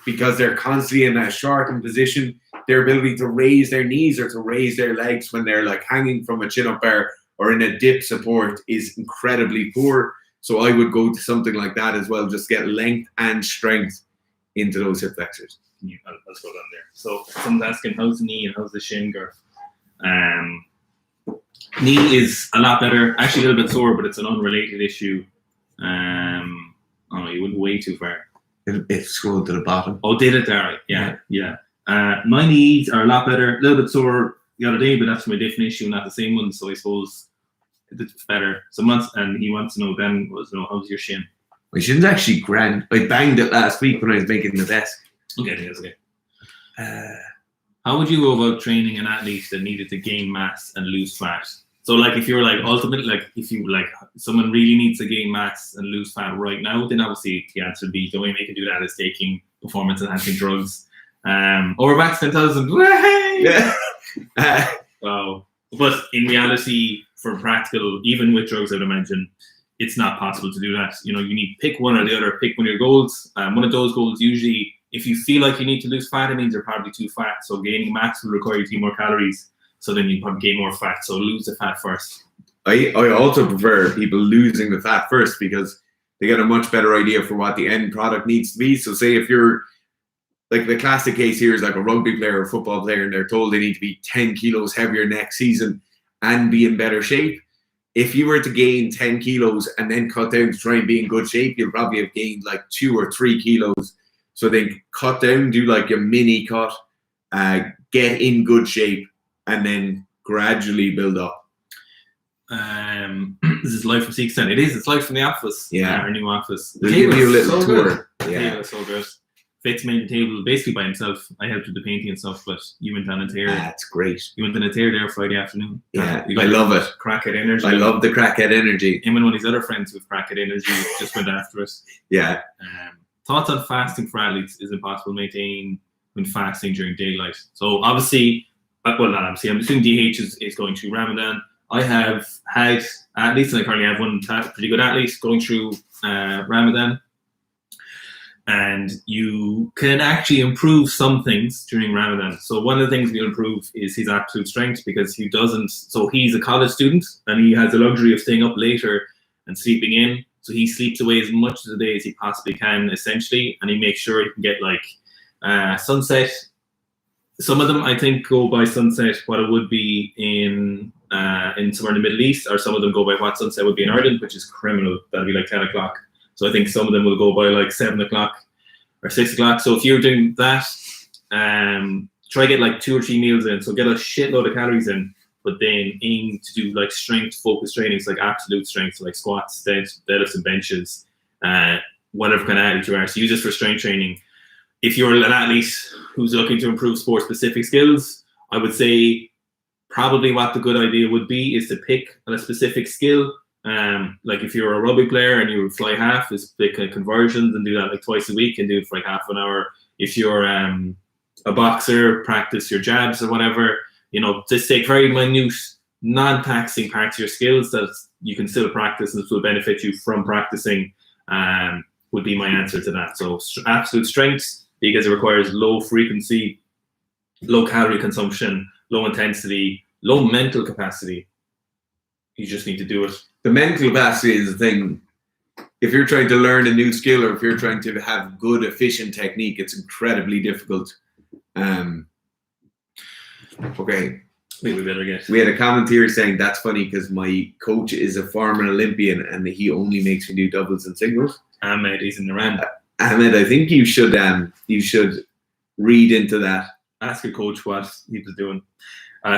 because they're constantly in a shortened position. Their ability to raise their knees or to raise their legs when they're like hanging from a chin-up bar or in a dip support is incredibly poor. So I would go to something like that as well, just get length and strength into those hip flexors. I'll scroll down there. So someone's asking, how's the knee and how's the shin, Garth? Knee is a lot better. Actually a little bit sore, but it's an unrelated issue. Oh, you went way too far. It scrolled to the bottom. Oh, did it there? Yeah. My knees are a lot better. A little bit sore the other day, but that's my different issue, not the same one. So I suppose it's better. And he wants to know, Ben, how's your shin? My shin's actually grand. I banged it last week when I was making the desk. Okay, that's okay. How would you go about training an athlete that needed to gain mass and lose fat? So, like, if you're like ultimately, like, if you like someone really needs to gain mass and lose fat right now, then obviously the answer would be the way they can do that is taking performance-enhancing drugs. Or back to 10,000. Wow. But in reality, for practical, even with drugs, I'd imagine it's not possible to do that. You know, you need to pick one or the other. Pick one of your goals. One of those goals usually, if you feel like you need to lose fat, it means you're probably too fat. So gaining mass will require you to eat more calories. So then you probably gain more fat. So lose the fat first. I also prefer people losing the fat first because they get a much better idea for what the end product needs to be. So say if you're, like the classic case here is like a rugby player or a football player and they're told they need to be 10 kilos heavier next season and be in better shape. If you were to gain 10 kilos and then cut down to try and be in good shape, you'll probably have gained like 2 or 3 kilos. So then cut down, do like a mini cut, get in good shape, and then gradually build up. This is live from Seekstein. It is. It's live from the office. Yeah. Our new office. We'll give you a little tour. Yeah. It so good. Fitz made the table basically by himself. I helped with the painting and stuff, but you went on a tear. That's great. You went on a tear there Friday afternoon. Yeah, I love it. Crackhead energy. I love the crackhead energy. Him and one of his other friends with crackhead energy just went after us. Yeah. Thoughts on fasting for athletes? Is it possible to maintain when fasting during daylight. So obviously, well, not obviously, I'm assuming DH is going through Ramadan. I have had athletes, and I currently have one pretty good athlete going through Ramadan. And you can actually improve some things during Ramadan. So one of the things we'll improve is his absolute strength, because he doesn't. So he's a college student and he has the luxury of staying up later and sleeping in. So he sleeps away as much of the day as he possibly can, essentially, and he makes sure he can get like sunset. Some of them, I think, go by sunset what it would be in somewhere in the Middle East, or some of them go by what sunset would be in Ireland, which is criminal. That'll be like 10 o'clock. So I think some of them will go by like 7 o'clock or 6 o'clock. So if you're doing that, try get like 2 or 3 meals in. So get a shitload of calories in, but then aim to do like strength focused trainings, like absolute strength, so like squats, deadlifts and benches, whatever kind of athlete you are. So use this for strength training. If you're an athlete who's looking to improve sport specific skills, I would say probably what the good idea would be is to pick a specific skill. Like if you're a rugby player and you fly half, is pick conversions and do that like twice a week and do it for like half an hour. If you're a boxer, practice your jabs or whatever. Just take very minute, non-taxing parts of your skills that you can still practice and will benefit you from practicing. Would be my answer to that. So absolute strength, because it requires low frequency, low calorie consumption, low intensity, low mental capacity. You just need to do it. The mental capacity is the thing. If you're trying to learn a new skill, or if you're trying to have good, efficient technique, it's incredibly difficult. Okay. We better get. We had a comment here saying that's funny because my coach is a former Olympian and he only makes me do doubles and singles. Ahmed is in the round. Ahmed, I think you should read into that. Ask your coach what he was doing.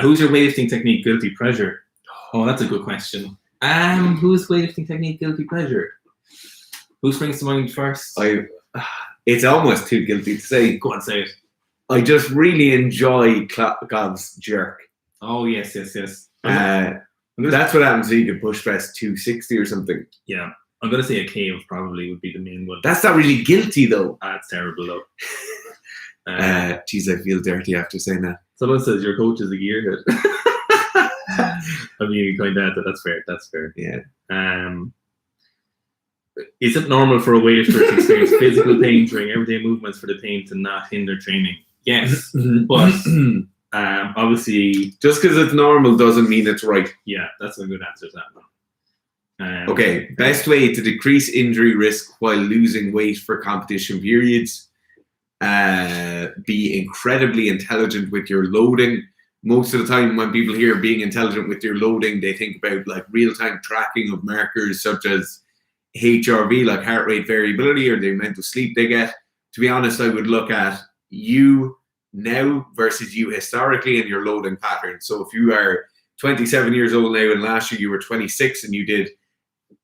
Who's your weightlifting technique guilty pleasure? Oh, that's a good question. Who's weightlifting technique guilty pleasure? Who springs to mind first? It's almost too guilty to say. Go on, say it. I just really enjoy Cobb's jerk. Oh, yes. That's what happens if you can push press 260 or something. Yeah. I'm going to say a cave probably would be the main one. That's not really guilty, though. That's terrible, though. Geez, I feel dirty after saying that. Someone says your coach is a gearhead. I mean, kind of. That's fair. Yeah. Is it normal for a weightlifter to experience physical pain during everyday movements for the pain to not hinder training? Yes, but obviously, just because it's normal doesn't mean it's right. Yeah, that's a good answer to that one. Okay, best way to decrease injury risk while losing weight for competition periods. Be incredibly intelligent with your loading. Most of the time when people hear being intelligent with your loading, they think about like real-time tracking of markers such as HRV, like heart rate variability, or the amount of sleep they get. To be honest, I would look at you now versus you historically and your loading pattern. So if you are 27 years old now and last year you were 26 and you did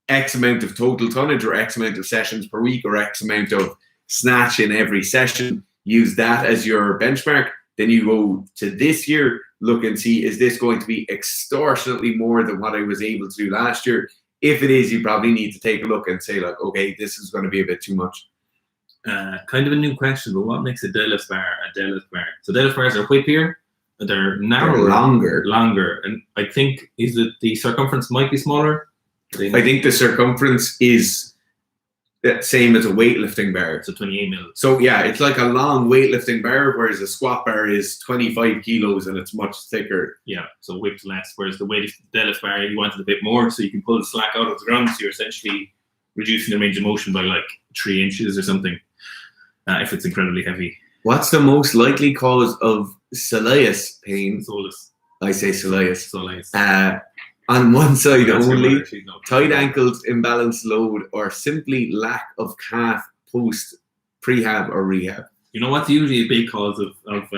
X amount of total tonnage or X amount of sessions per week or X amount of snatch in every session, use that as your benchmark. Then you go to this year, look and see, is this going to be extortionately more than what I was able to do last year? If it is, you probably need to take a look and say like, okay, this is going to be a bit too much. Kind of a new question, but what makes a deadlift bar a deadlift bar? So deadlift bars are whippier, they're narrower, longer, and I think is that the circumference might be smaller. I think the circumference is the same as a weightlifting bar. So 28 mil. So yeah, it's like a long weightlifting bar, whereas a squat bar is 25 kilos and it's much thicker. Yeah, so whipped less. Whereas the deadlift bar, you want it a bit more, so you can pull the slack out of the ground. So you're essentially reducing the range of motion by like 3 inches or something. If it's incredibly heavy. What's the most likely cause of soleus pain? Solus. I say soleus. Soleus. On one side only, tight ankles, imbalanced load, or simply lack of calf post prehab or rehab. You know what's usually a big cause of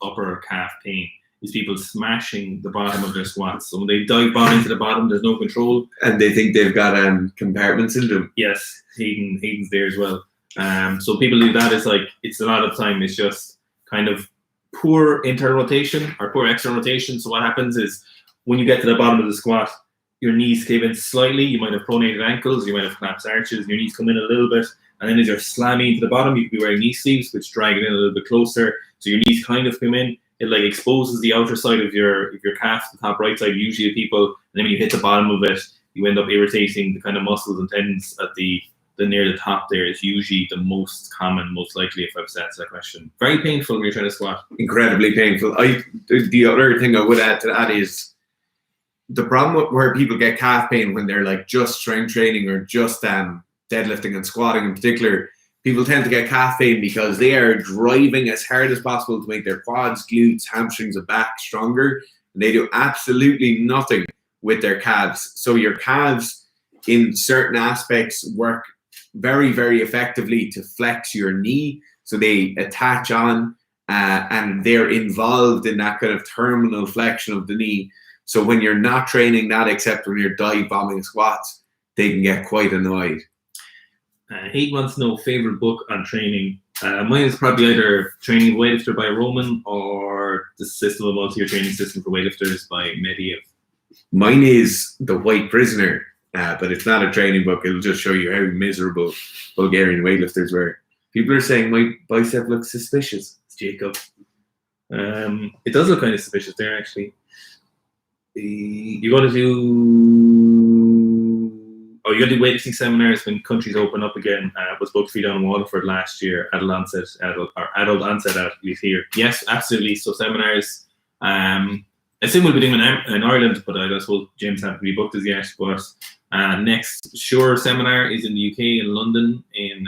upper calf pain is people smashing the bottom of their squats. So when they dive bottom into the bottom, there's no control, and they think they've got compartment syndrome. Yes, Hayden's there as well. So people do that. It's a lot of time. It's just kind of poor internal rotation or poor external rotation. So what happens is, when you get to the bottom of the squat, your knees cave in slightly. You might have pronated ankles, you might have collapsed arches, your knees come in a little bit. And then as you're slamming into the bottom, you could be wearing knee sleeves, which drag it in a little bit closer. So your knees kind of come in. It like exposes the outer side of your calf, the top right side, usually people. And then when you hit the bottom of it, you end up irritating the kind of muscles and tendons at the near the top there is usually the most common, most likely, if I was to answer that question. Very painful when you're trying to squat. Incredibly painful. The other thing I would add to that is the problem where people get calf pain when they're like just strength training or just deadlifting and squatting in particular. People tend to get calf pain because they are driving as hard as possible to make their quads, glutes, hamstrings, and back stronger. And they do absolutely nothing with their calves. So your calves in certain aspects work very, very effectively to flex your knee. So they attach on and they're involved in that kind of terminal flexion of the knee. So when you're not training that, except when you're dive bombing squats, they can get quite annoyed. He wants to know favorite book on training. Mine is probably either Training Weightlifter by Roman or The System of Multi-Year Training System for Weightlifters by Mediev. Mine is The White Prisoner, but it's not a training book. It'll just show you how miserable Bulgarian weightlifters were. People are saying my bicep looks suspicious. It's Jacob. It does look kind of suspicious there, actually. You're going to do weightlifting seminars when countries open up again. Was booked for you down in Waterford last year, adult onset at least here. Yes, absolutely. So seminars. I assume we'll be doing them in Ireland, but I guess James haven't be booked as yet. But next Sure seminar is in the UK in London in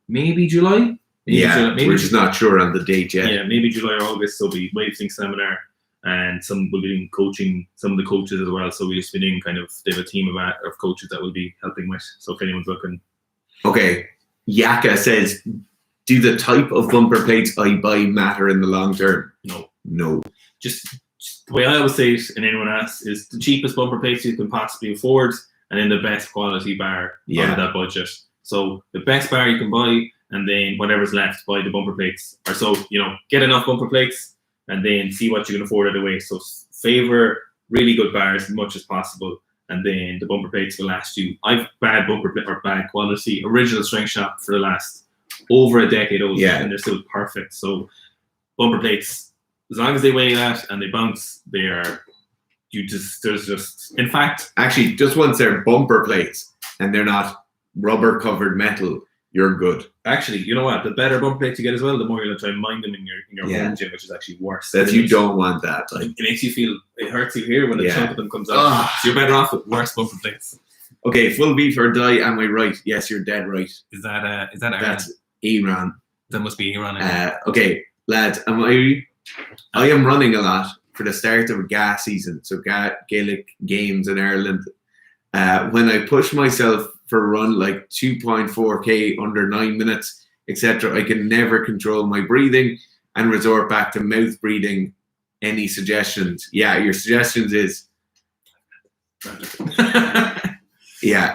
maybe July. We're just not sure on the date yet. Yeah, maybe July or August. So it'll be weightlifting seminar. And some will be doing coaching, some of the coaches as well. So we're just doing they have a team of coaches that will be helping with. So if anyone's looking. Okay. Yaka says, do the type of bumper plates I buy matter in the long term? No. Just the way I always say it, and anyone asks, is the cheapest bumper plates you can possibly afford, and then the best quality bar out of that budget. So the best bar you can buy, and then whatever's left, buy the bumper plates. Or so, get enough bumper plates, and then see what you can afford either way. So favor really good bars as much as possible, and then the bumper plates will last you. I've bad bumper plate or bad quality original strength shop for the last over a decade old, and they're still perfect. So bumper plates, as long as they weigh that and they bounce, in fact, actually, just once they're bumper plates and they're not rubber covered metal, you're good. Actually, you know what? The better bumper plates you get as well, the more you're going to try and mind them in your home gym, which is actually worse. You don't want that. It makes you feel, it hurts you here when a chunk of them comes out. So you're better off with worse bumper plates. Okay, full beef or die, am I right? Yes, you're dead right. Is that Iran? That's Iran. That must be Iran. Okay, lads, I am running a lot for the start of a GAA season, so Gaelic Games in Ireland. When I push myself for a run like 2.4k under 9 minutes, etc., I can never control my breathing and resort back to mouth breathing. Any suggestions? Yeah, your suggestions is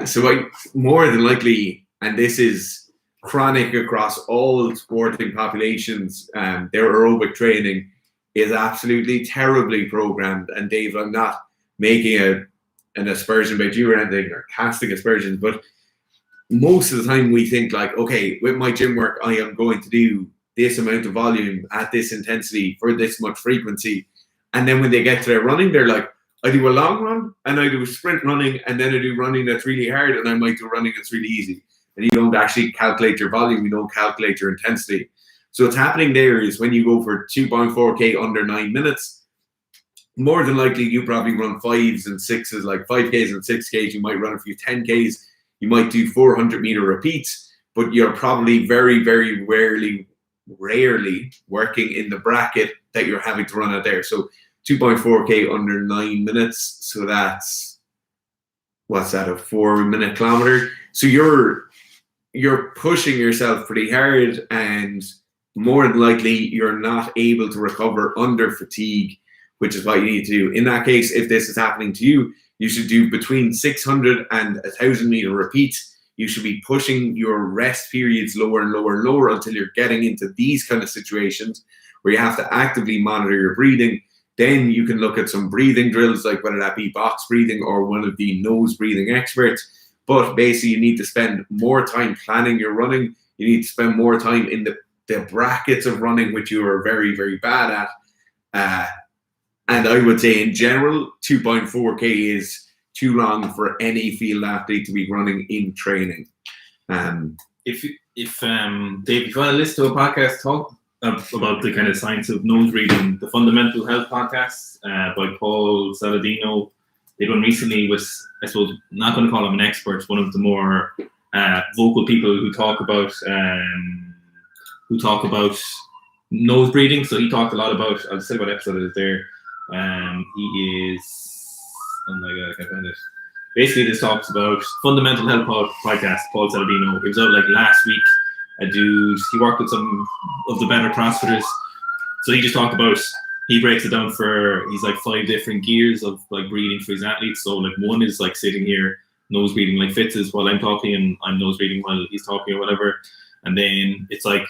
so I more than likely, and this is chronic across all sporting populations, their aerobic training is absolutely terribly programmed. And Dave, I'm not making an aspersion about you or anything, or casting aspersions, but most of the time we think like, okay, with my gym work, I am going to do this amount of volume at this intensity for this much frequency. And then when they get to their running, they're like, I do a long run and I do a sprint running, and then I do running that's really hard, and I might do running that's really easy. And you don't actually calculate your volume, you don't calculate your intensity. So what's happening there is when you go for 2.4k under 9 minutes, more than likely you probably run 5s and 6s, like 5Ks and 6Ks. You might run a few 10Ks. You might do 400 meter repeats, but you're probably very, very rarely working in the bracket that you're having to run out there. So 2.4k under 9 minutes. So that's, what's that, a 4-minute kilometer? So you're pushing yourself pretty hard, and more than likely you're not able to recover under fatigue, which is what you need to do. In that case, if this is happening to you, you should do between 600 and 1,000 meter repeats. You should be pushing your rest periods lower and lower and lower until you're getting into these kind of situations where you have to actively monitor your breathing. Then you can look at some breathing drills, like whether that be box breathing or one of the nose breathing experts. But basically, you need to spend more time planning your running. You need to spend more time in the brackets of running, which you are very, very bad at. And I would say, in general, 2.4K is too long for any field athlete to be running in training. If Dave, if you want to listen to a podcast talk about the kind of science of nose breathing, the Fundamental Health podcast by Paul Saladino, they done recently with, I suppose, not going to call him an expert, one of the more vocal people who talk about nose breathing. So he talked a lot about, I'll say what episode it is there. He is, oh my god, I can't find it. Basically, this talks about Fundamental Health podcast, Paul Saladino. It was out like last week. A dude, he worked with some of the better CrossFitters. So he just talked about, he breaks it down for, he's like 5 different gears of like breathing for his athletes. So like one is like sitting here, nose breathing like Fitz is while I'm talking, and I'm nose breathing while he's talking or whatever. And then it's like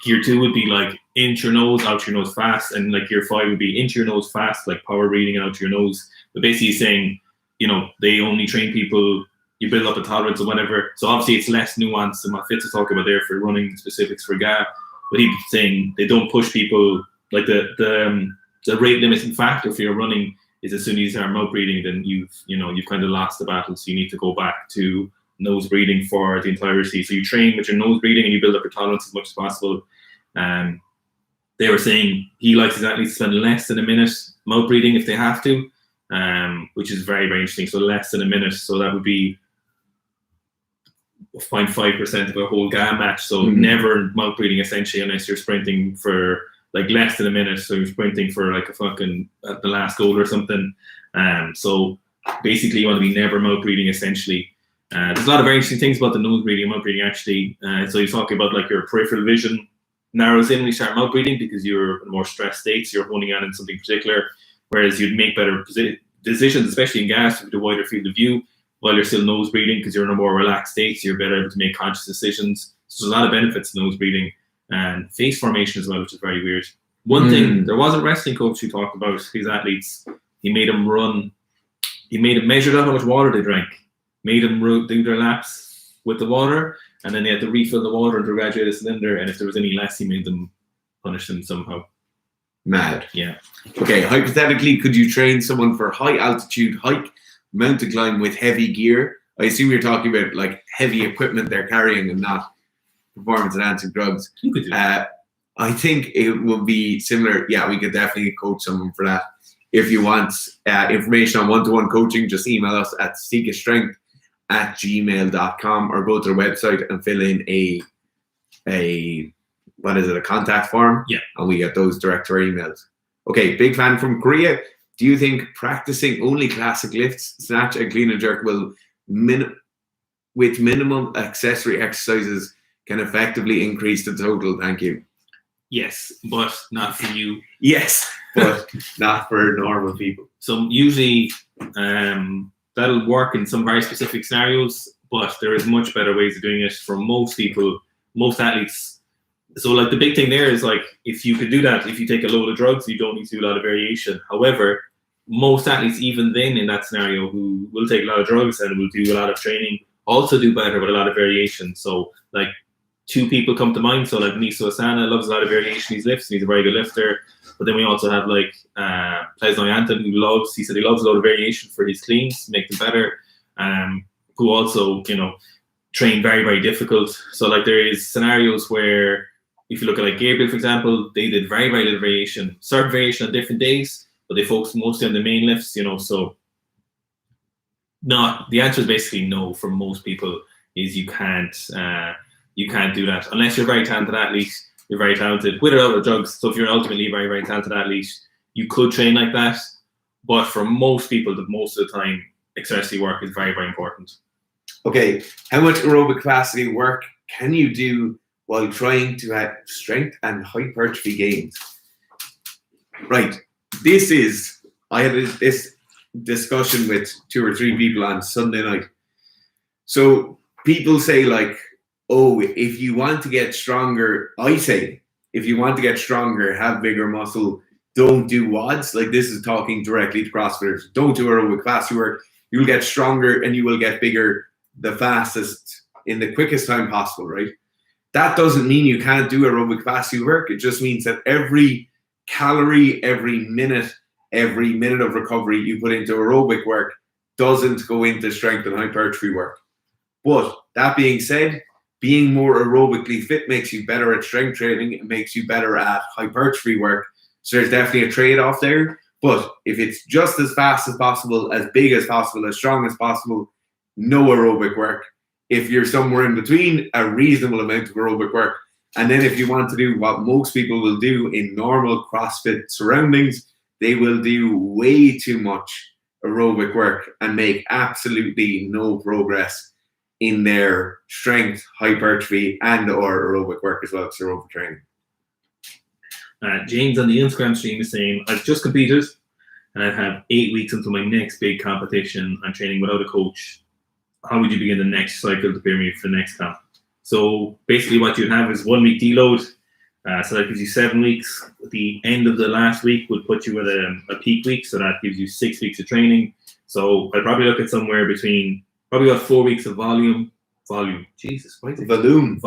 gear 2 would be like into your nose, out your nose fast. And like gear 5 would be into your nose fast, like power breathing and out your nose. But basically he's saying, you know, they only train people, you build up a tolerance or whatever. So obviously it's less nuanced than what Fitz is talking about there for running specifics for GA. But he's saying they don't push people, like the rate limiting factor for your running is as soon as you start mouth breathing, then you've kind of lost the battle. So you need to go back to nose breathing for the entirety. So you train with your nose breathing and you build up your tolerance as much as possible. They were saying he likes his athletes to spend less than a minute mouth breathing if they have to, which is very, very interesting. So less than a minute. So that would be 0.5% of a whole GA match. So never mouth breathing essentially unless you're sprinting for like less than a minute. So you're sprinting for like a fucking at the last goal or something. So basically you want to be never mouth breathing essentially. There's a lot of very interesting things about the nose breathing and mouth breathing actually. So you're talking about like your peripheral vision narrows in when you start mouth breathing because you're in more stressed states, you're honing on in something particular, whereas you'd make better decisions, especially in gas with a wider field of view, while you're still nose breathing because you're in a more relaxed state, so you're better able to make conscious decisions. So there's a lot of benefits to nose breathing and face formation as well, which is very weird. One thing, there was a wrestling coach who talked about his athletes. He made them measure out how much water they drank, made them do their laps with the water, and then they had to refill the water into a graduated cylinder, and if there was any less, he made them punish them somehow. Mad. Yeah. Okay, hypothetically, could you train someone for high altitude hike, mountain climb with heavy gear? I assume you're talking about like heavy equipment they're carrying and not performance enhancing drugs. You could do that. I think it will be similar. Yeah, we could definitely coach someone for that. If you want information on one-to-one coaching, just email us at seekastrength@gmail.com or go to the website and fill in a contact form. Yeah. And we get those direct to our emails. Okay, big fan from Korea. Do you think practicing only classic lifts, snatch and clean and jerk with minimum accessory exercises can effectively increase the total? Thank you. Yes, but not for you. Yes, but not for normal people. So usually that'll work in some very specific scenarios, but there is much better ways of doing it for most people, most athletes. So like the big thing there is like, if you could do that, if you take a load of drugs, you don't need to do a lot of variation. However, most athletes, even then in that scenario, who will take a lot of drugs and will do a lot of training, also do better with a lot of variation. So like 2 people come to mind. So like Niso Asana loves a lot of variation in his lifts, and he's a very good lifter. But then we also have like Plesnoy Anton, who loves a lot of variation for his cleans, make them better. Who also, train very, very difficult. So like there is scenarios where if you look at like Gabriel, for example, they did very, very little variation, certain variation on different days, but they focused mostly on the main lifts, so the answer is basically no for most people. Is you can't do that unless you're a very talented athlete. You're very talented with or without drugs. So if you're ultimately a very, very talented athlete, you could train like that. But for most people, most of the time, accessory work is very, very important. Okay, how much aerobic capacity work can you do while trying to have strength and hypertrophy gains? Right, I had this discussion with 2 or 3 people on Sunday night. So people say like, oh, if you want to get stronger, I say, if you want to get stronger, have bigger muscle, don't do WODs. Like this is talking directly to CrossFitters. Don't do aerobic capacity work. You'll get stronger and you will get bigger the fastest in the quickest time possible, right? That doesn't mean you can't do aerobic capacity work. It just means that every calorie, every minute of recovery you put into aerobic work doesn't go into strength and hypertrophy work. But that being said, being more aerobically fit makes you better at strength training. It makes you better at hypertrophy work. So there's definitely a trade-off there. But if it's just as fast as possible, as big as possible, as strong as possible, no aerobic work. If you're somewhere in between, a reasonable amount of aerobic work. And then if you want to do what most people will do in normal CrossFit surroundings, they will do way too much aerobic work and make absolutely no progress in their strength, hypertrophy, and or aerobic work as well as aerobic training. James on the Instagram stream is saying, I've just competed and I have 8 weeks until my next big competition. I'm training without a coach. How would you begin the next cycle to prepare me for the next comp? So basically what you'd have is 1 week deload. So that gives you 7 weeks. At the end of the last week would put you at a peak week. So that gives you 6 weeks of training. So I'd probably look at somewhere between, probably about 4 weeks of volume. Jesus, why is it? Volume.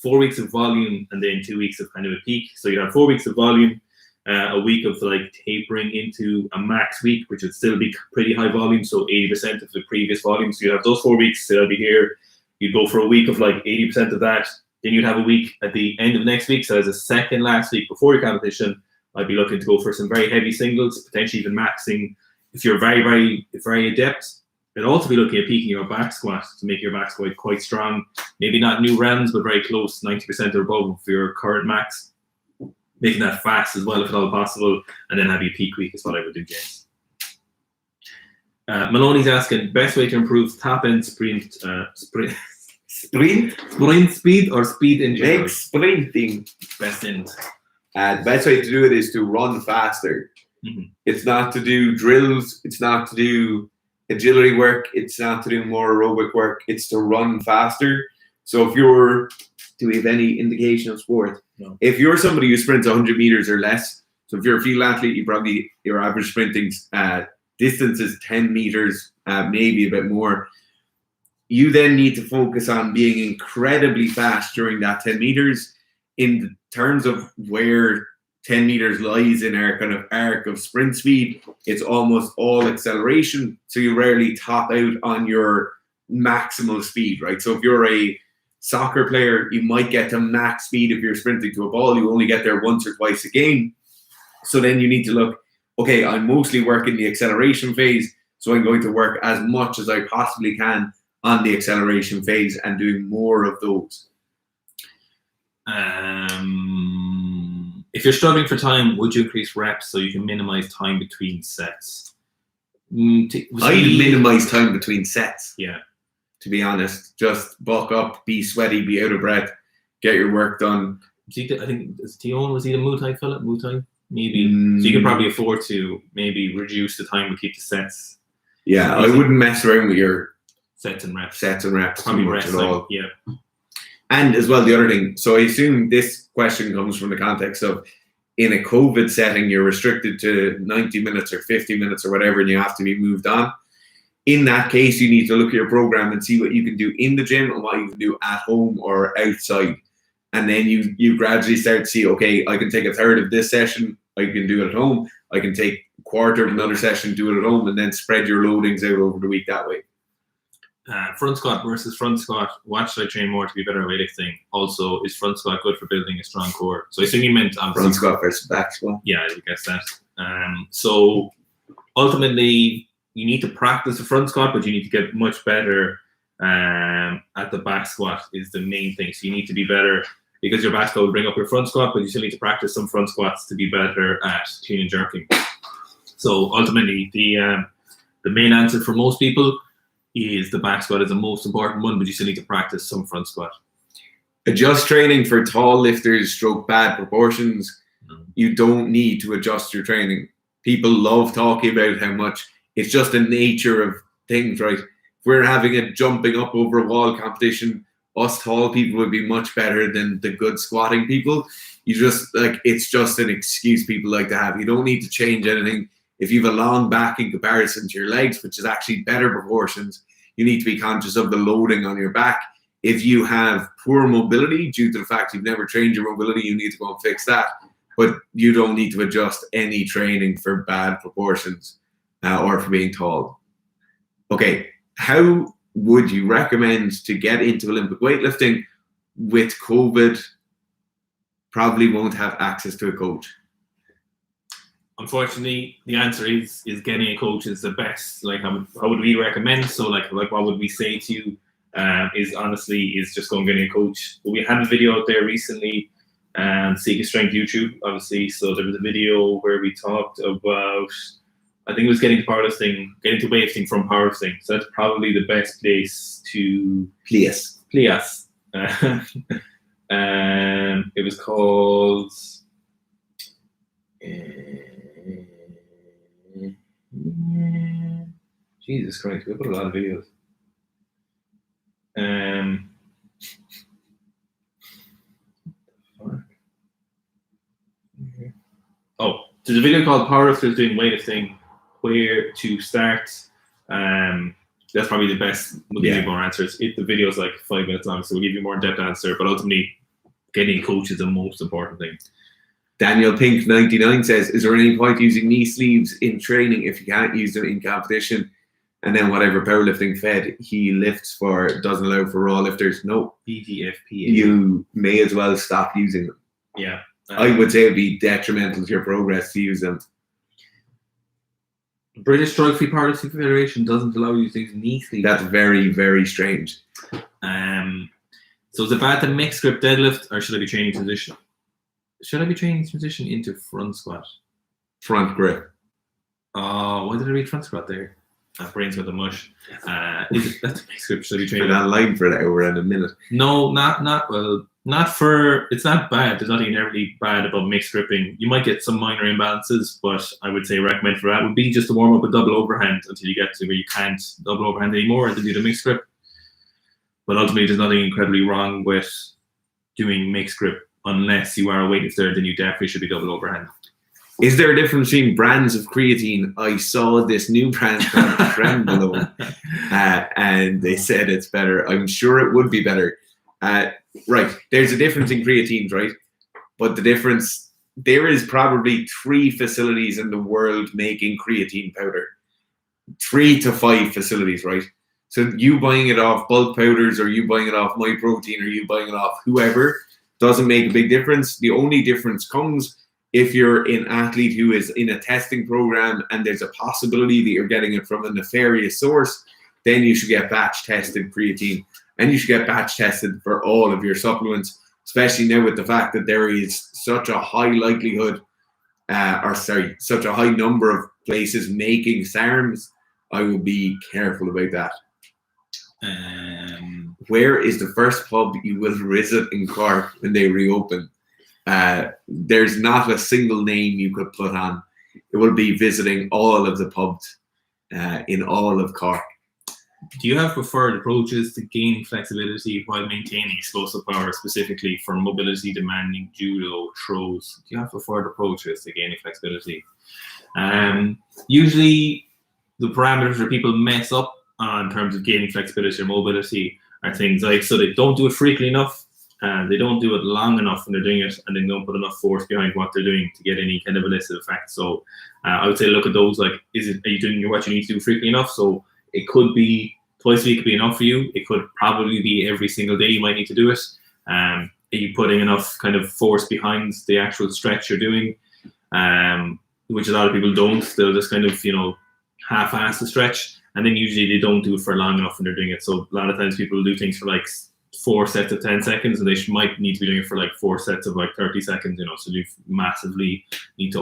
4 weeks of volume and then 2 weeks of kind of a peak. So you'd have 4 weeks of volume, a week of like tapering into a max week, which would still be pretty high volume. So 80% of the previous volume. So you'd have those 4 weeks, so they'll be here. You'd go for a week of like 80% of that. Then you'd have a week at the end of next week. So as a second last week before your competition, I'd be looking to go for some very heavy singles, potentially even maxing. If you're very adept, I'd also be looking at peaking your back squat to make your back squat quite strong. Maybe not new rounds, but very close, 90% or above for your current max. Making that fast as well, if at all possible. And then have your peak week is what I would do, James. Maloney's asking, best way to improve top-end sprint speed or speed in general? Make sprinting Best end. the best way to do it is to run faster. Mm-hmm. It's not to do drills. It's not to do agility work. It's not to do more aerobic work. It's to run faster. So if you're, do we have any indication of sport? No. If you're somebody who sprints 100 meters or less, so if you're a field athlete, your average sprinting distance is 10 meters, maybe a bit more. You then need to focus on being incredibly fast during that 10 meters. In terms of where 10 meters lies in our kind of arc of sprint speed, it's almost all acceleration. So you rarely top out on your maximal speed, right? So if you're a soccer player, you might get to max speed if you're sprinting to a ball. You only get there once or twice a game. So then you need to look, okay, I'm mostly working the acceleration phase, so I'm going to work as much as I possibly can on the acceleration phase and doing more of those. If you're struggling for time, would you increase reps so you can minimize time between sets? I'd minimize time between sets. Yeah. To be honest, just buck up, be sweaty, be out of breath, get your work done. I think Tion, was he the Muay Thai fella? Muay Thai? Maybe. So you could probably afford to maybe reduce the time but keep the sets. Yeah, I wouldn't mess around with your sets and reps. Probably too much at all. Yeah. And as well, the other thing, so I assume this question comes from the context of in a COVID setting, you're restricted to 90 minutes or 50 minutes or whatever, and you have to be moved on. In that case, you need to look at your program and see what you can do in the gym and what you can do at home or outside. And then you gradually start to see, okay, I can take a third of this session, I can do it at home. I can take a quarter of another session, do it at home, and then spread your loadings out over the week that way. Front squat versus front squat. What should I train more to be better at weightlifting? Also, is front squat good for building a strong core? So I assume you meant front squat versus back squat. Yeah, I guess that. So ultimately, you need to practice the front squat, but you need to get much better at the back squat is the main thing. So you need to be better because your back squat will bring up your front squat, but you still need to practice some front squats to be better at clean and jerking. So ultimately, the main answer for most people is the back squat is the most important one, but you still need to practice some front squat. Adjust training for tall lifters stroke bad proportions. You don't need to adjust your training. People love talking about how much it's just the nature of things, right? If we're having a jumping up over a wall competition, us tall people would be much better than the good squatting people. You just it's just an excuse people like to have. You don't need to change anything. If you have a long back in comparison to your legs, which is actually better proportions, you need to be conscious of the loading on your back. If you have poor mobility due to the fact you've never trained your mobility, you need to go and fix that. But you don't need to adjust any training for bad proportions or for being tall. Okay, how would you recommend to get into Olympic weightlifting with COVID? Probably won't have access to a coach. Unfortunately, the answer is getting a coach is the best. Like, how would we recommend? So, like what would we say to you? Is just go and get a coach. But we had a video out there recently, Seek a Strength YouTube, obviously. So there was a video where we talked about, I think it was getting to weightlifting from powerlifting. So that's probably the best place to Please. It was called. Jesus Christ, we put a lot of videos. Oh, there's a video called Powerlifters Doing Weightlifting, Where to Start. That's probably the best. We'll give you more answers. The video is like 5 minutes long, so we'll give you more in-depth answer. But ultimately, getting a coach is the most important thing. Daniel Pink 99 says, is there any point using knee sleeves in training if you can't use them in competition? And then whatever powerlifting fed he lifts for doesn't allow for raw lifters? No. BGFPA. You may as well stop using them. Yeah. I would say it would be detrimental to your progress to use them. British Strike-Free Powerlifting Federation doesn't allow you to use knee sleeves. That's very, very strange. So is it bad to mix grip deadlift, or should I be training transition? Should I be training transition into front squat? Front grip. Oh, why did I read front squat there? Brains with the mush. That's a mixed grip. Should I be training? We're not live for an hour and a minute. No, not for. It's not bad. There's nothing inherently bad about mixed gripping. You might get some minor imbalances, but I would say recommend for that would be just to warm up a double overhand until you get to where you can't double overhand anymore, and then do the mixed grip. But ultimately, there's nothing incredibly wrong with doing mixed grip unless you are a weightlifter. Then you definitely should be double overhand. Is there a difference between brands of creatine? I saw this new brand called Trembolo, and they said it's better. I'm sure it would be better. Right, there's a difference in creatines, right? But the difference, there is probably 3 facilities in the world making creatine powder. 3 to 5 facilities, right? So you buying it off bulk powders, or you buying it off MyProtein, or you buying it off whoever, doesn't make a big difference. The only difference comes if you're an athlete who is in a testing program and there's a possibility that you're getting it from a nefarious source, then you should get batch tested creatine. And you should get batch tested for all of your supplements, especially now with the fact that there is such a high likelihood, such a high number of places making SARMs. I would be careful about that. Where is the first pub you will visit in Cork when they reopen? There's not a single name you could put on. It will be visiting all of the pubs in all of Cork. Do you have preferred approaches to gaining flexibility while maintaining explosive power, specifically for mobility demanding judo throws? Do you have preferred approaches to gaining flexibility? Usually the parameters where people mess up in terms of gaining flexibility or mobility are things like, so they don't do it frequently enough, they don't do it long enough when they're doing it, and they don't put enough force behind what they're doing to get any kind of illicit effect. So I would say look at those like, are you doing what you need to do frequently enough? So it could be twice a week could be enough for you. It could probably be every single day you might need to do it. Are you putting enough kind of force behind the actual stretch you're doing? Which a lot of people don't. They'll just kind of, half-ass the stretch, and then usually they don't do it for long enough when they're doing it. So a lot of times people do things for like 4 sets of 10 seconds, and they might need to be doing it for like 4 sets of like 30 seconds, so you massively need to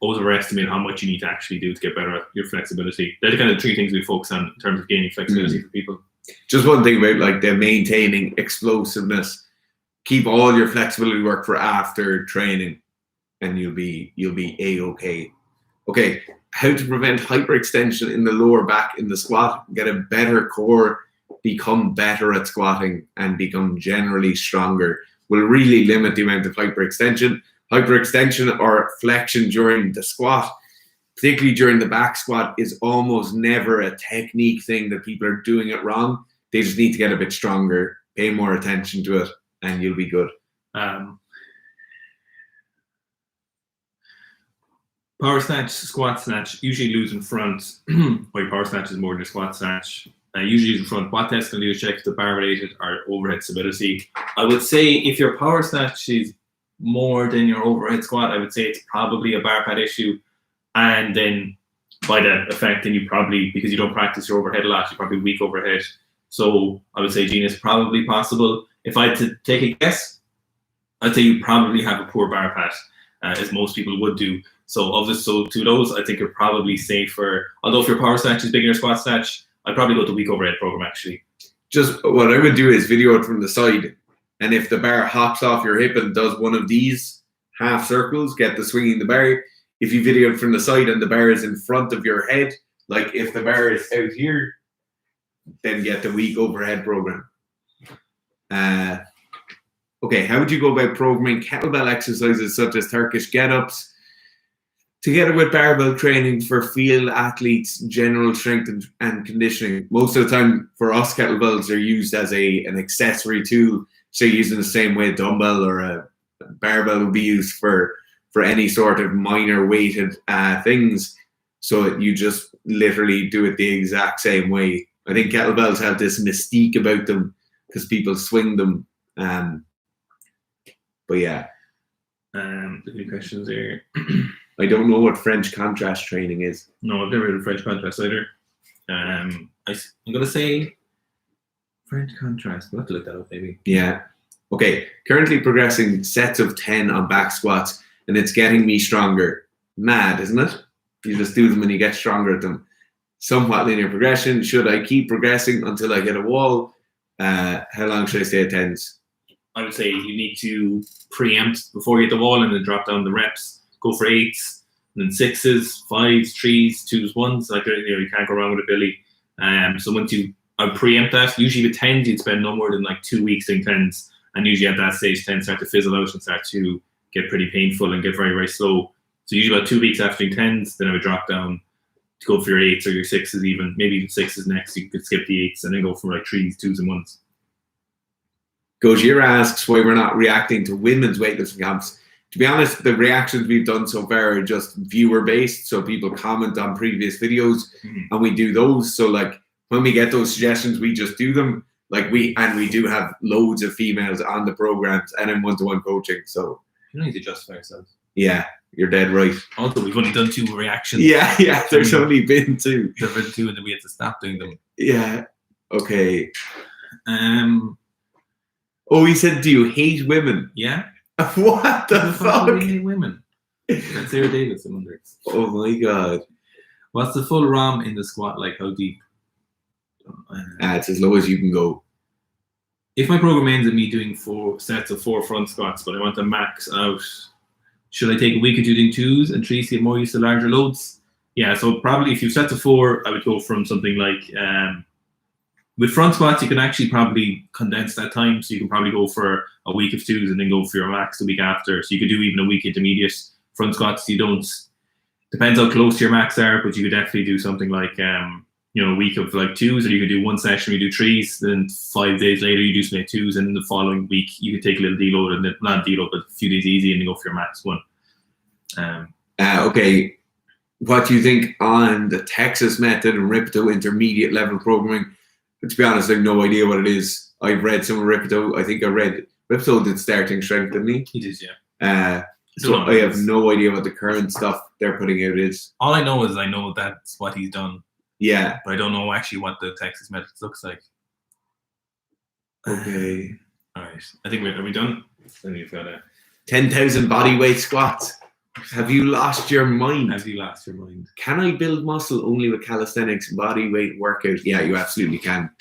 overestimate how much you need to actually do to get better at your flexibility. They're the kind of 3 things we focus on in terms of gaining flexibility for people. Just one thing about like the maintaining explosiveness. Keep all your flexibility work for after training, and you'll be a-okay. Okay, how to prevent hyperextension in the lower back in the squat, get a better core, become better at squatting, and become generally stronger will really limit the amount of hyperextension. Hyperextension or flexion during the squat particularly during the back squat, is almost never a technique thing that people are doing it wrong. They just need to get a bit stronger, pay more attention to it, and you'll be good. Power snatch, squat snatch, usually lose in front. Why power snatch is more than a squat snatch. Usually lose in front. What test can do is check if the bar related or overhead stability. I would say if your power snatch is more than your overhead squat, I would say it's probably a bar pad issue. And then by that effect, then you probably, because you don't practice your overhead a lot, you're probably weak overhead. So I would say, Gene, it's probably possible. If I had to take a guess, I'd say you probably have a poor bar pad, as most people would do. So to those, I think you're probably safer. Although if your power snatch is bigger than your squat snatch, I'd probably go to weak overhead program actually. Just what I would do is video it from the side. And if the bar hops off your hip and does one of these half circles, get the swinging the bar. If you video it from the side and the bar is in front of your head, like if the bar is out here, then get the weak overhead program. Okay, how would you go about programming kettlebell exercises such as Turkish get-ups together with barbell training for field athletes, general strength and conditioning? Most of the time for us, kettlebells are used as an accessory tool. So using the same way a dumbbell or a barbell would be used for any sort of minor weighted things. So you just literally do it the exact same way. I think kettlebells have this mystique about them because people swing them. But yeah. Any questions there? I don't know what French contrast training is. No, I've never heard of French contrast either. I'm going to say French contrast. We'll have to look that up maybe. Yeah. Okay. Currently progressing sets of 10 on back squats, and it's getting me stronger. Mad, isn't it? You just do them and you get stronger at them. Somewhat linear progression. Should I keep progressing until I hit a wall? How long should I stay at 10s? I would say you need to preempt before you hit the wall and then drop down the reps. Go for 8s, and then 6s, 5s, 3s, 2s, 1s. Like, you can't go wrong with a Billy. So once you preempt that, usually with 10s, you'd spend no more than like 2 weeks doing 10s. And usually at that stage, 10s start to fizzle out and start to get pretty painful and get very, very slow. So usually about 2 weeks after doing 10s, then I would drop down to go for your 8s or your 6s even. Maybe even 6s next. You could skip the 8s and then go for like 3s, 2s, and 1s. Gojira asks why we're not reacting to women's weightlifting comps. To be honest, the reactions we've done so far are just viewer based. So people comment on previous videos and we do those. So like when we get those suggestions, we just do them. Like we do have loads of females on the programs and in one-to-one coaching. So you don't need to justify ourselves. Yeah, you're dead right. Also, we've only done 2 reactions. Yeah. There's only been 2. There's been 2 and then we had to stop doing them. Yeah. Okay. Oh, he said, do you hate women? Yeah. What the fuck? I hate women. That's Sarah Davis, I wonder. Oh my god. What's the full ROM in the squat like? How deep? It's as low as you can go. If my program ends at me doing 4 sets of 4 front squats, but I want to max out, should I take a week or 2 doing 2s and 3s to get more used to larger loads? Yeah, so probably if you set to 4, I would go from something like with front squats, you can actually probably condense that time. So you can probably go for a week of 2s and then go for your max the week after. So you could do even a week intermediate front squats. You don't, depends how close to your max are, but you could definitely do something like, a week of like 2s, or you could do 1 session where you do 3s, then 5 days later you do some 2s, and then the following week you could take a little deload, and then, not deload, but a few days easy and then go for your max 1. Okay. What do you think on the Texas method and Ripto intermediate level programming? To be honest, I have no idea what it is. I've read some of Ripto. I think I read Ripto did starting strength, didn't he? He did, yeah. So I have no idea what the current stuff they're putting out is. All I know is I know that's what he's done. Yeah. But I don't know actually what the Texas method looks like. Okay. All right. I think are we done? Then you've got 10,000 body weight squats. Have you lost your mind? Have you lost your mind? Can I build muscle only with calisthenics body weight workout? Yeah, you absolutely can.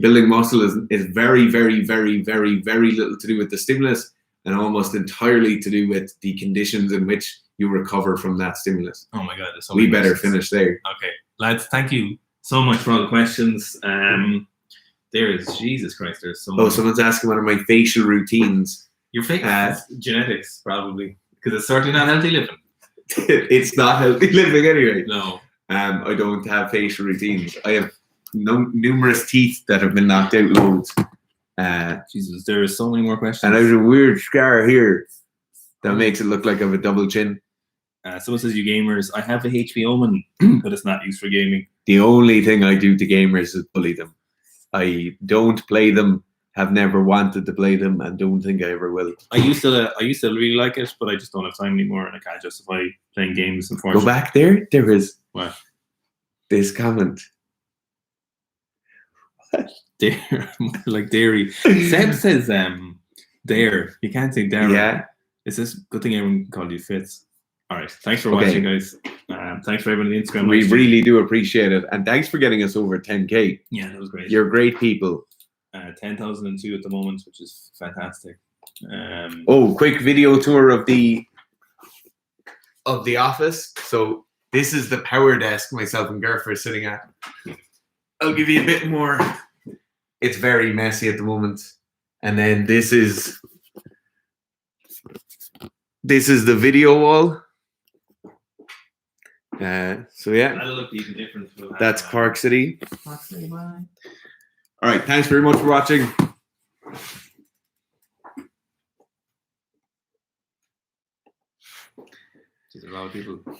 Building muscle is very, very, very, very, very little to do with the stimulus and almost entirely to do with the conditions in which you recover from that stimulus. Oh my God. There's so we many better questions. finish there. Okay. Lads, thank you so much for all the questions. There is, Jesus Christ, there's so much. Someone's asking what are my facial routines. Your fake genetics, probably. Because it's certainly not healthy living. it's not healthy living anyway. No. I don't have facial routines. I have numerous teeth that have been knocked out loads. Jesus, there are so many more questions. And I have a weird scar here that makes it look like I have a double chin. Someone says, you gamers, I have a HP Omen, but it's not used for gaming. The only thing I do to gamers is bully them. I don't play them, have never wanted to play them, and don't think I ever will. I used to really like it, but I just don't have time anymore, and I can't justify playing games, unfortunately. Go back there. There is What? This comment. Dare, like dairy. Seb says, dare. You can't say dare. Yeah. It's this good thing everyone called you Fitz. All right. Thanks for watching, guys. Thanks for everyone on the Instagram. We really do appreciate it. And thanks for getting us over 10K. Yeah, that was great. You're great people. 10,002 at the moment, which is fantastic. Quick video tour of the office. So this is the power desk myself and Garth are sitting at. I'll give you a bit more. It's very messy at the moment. And then this is the video wall. So yeah, that'll look even different. That's Cork City. Cork City, bye. All right, thanks very much for watching. There's a lot of people.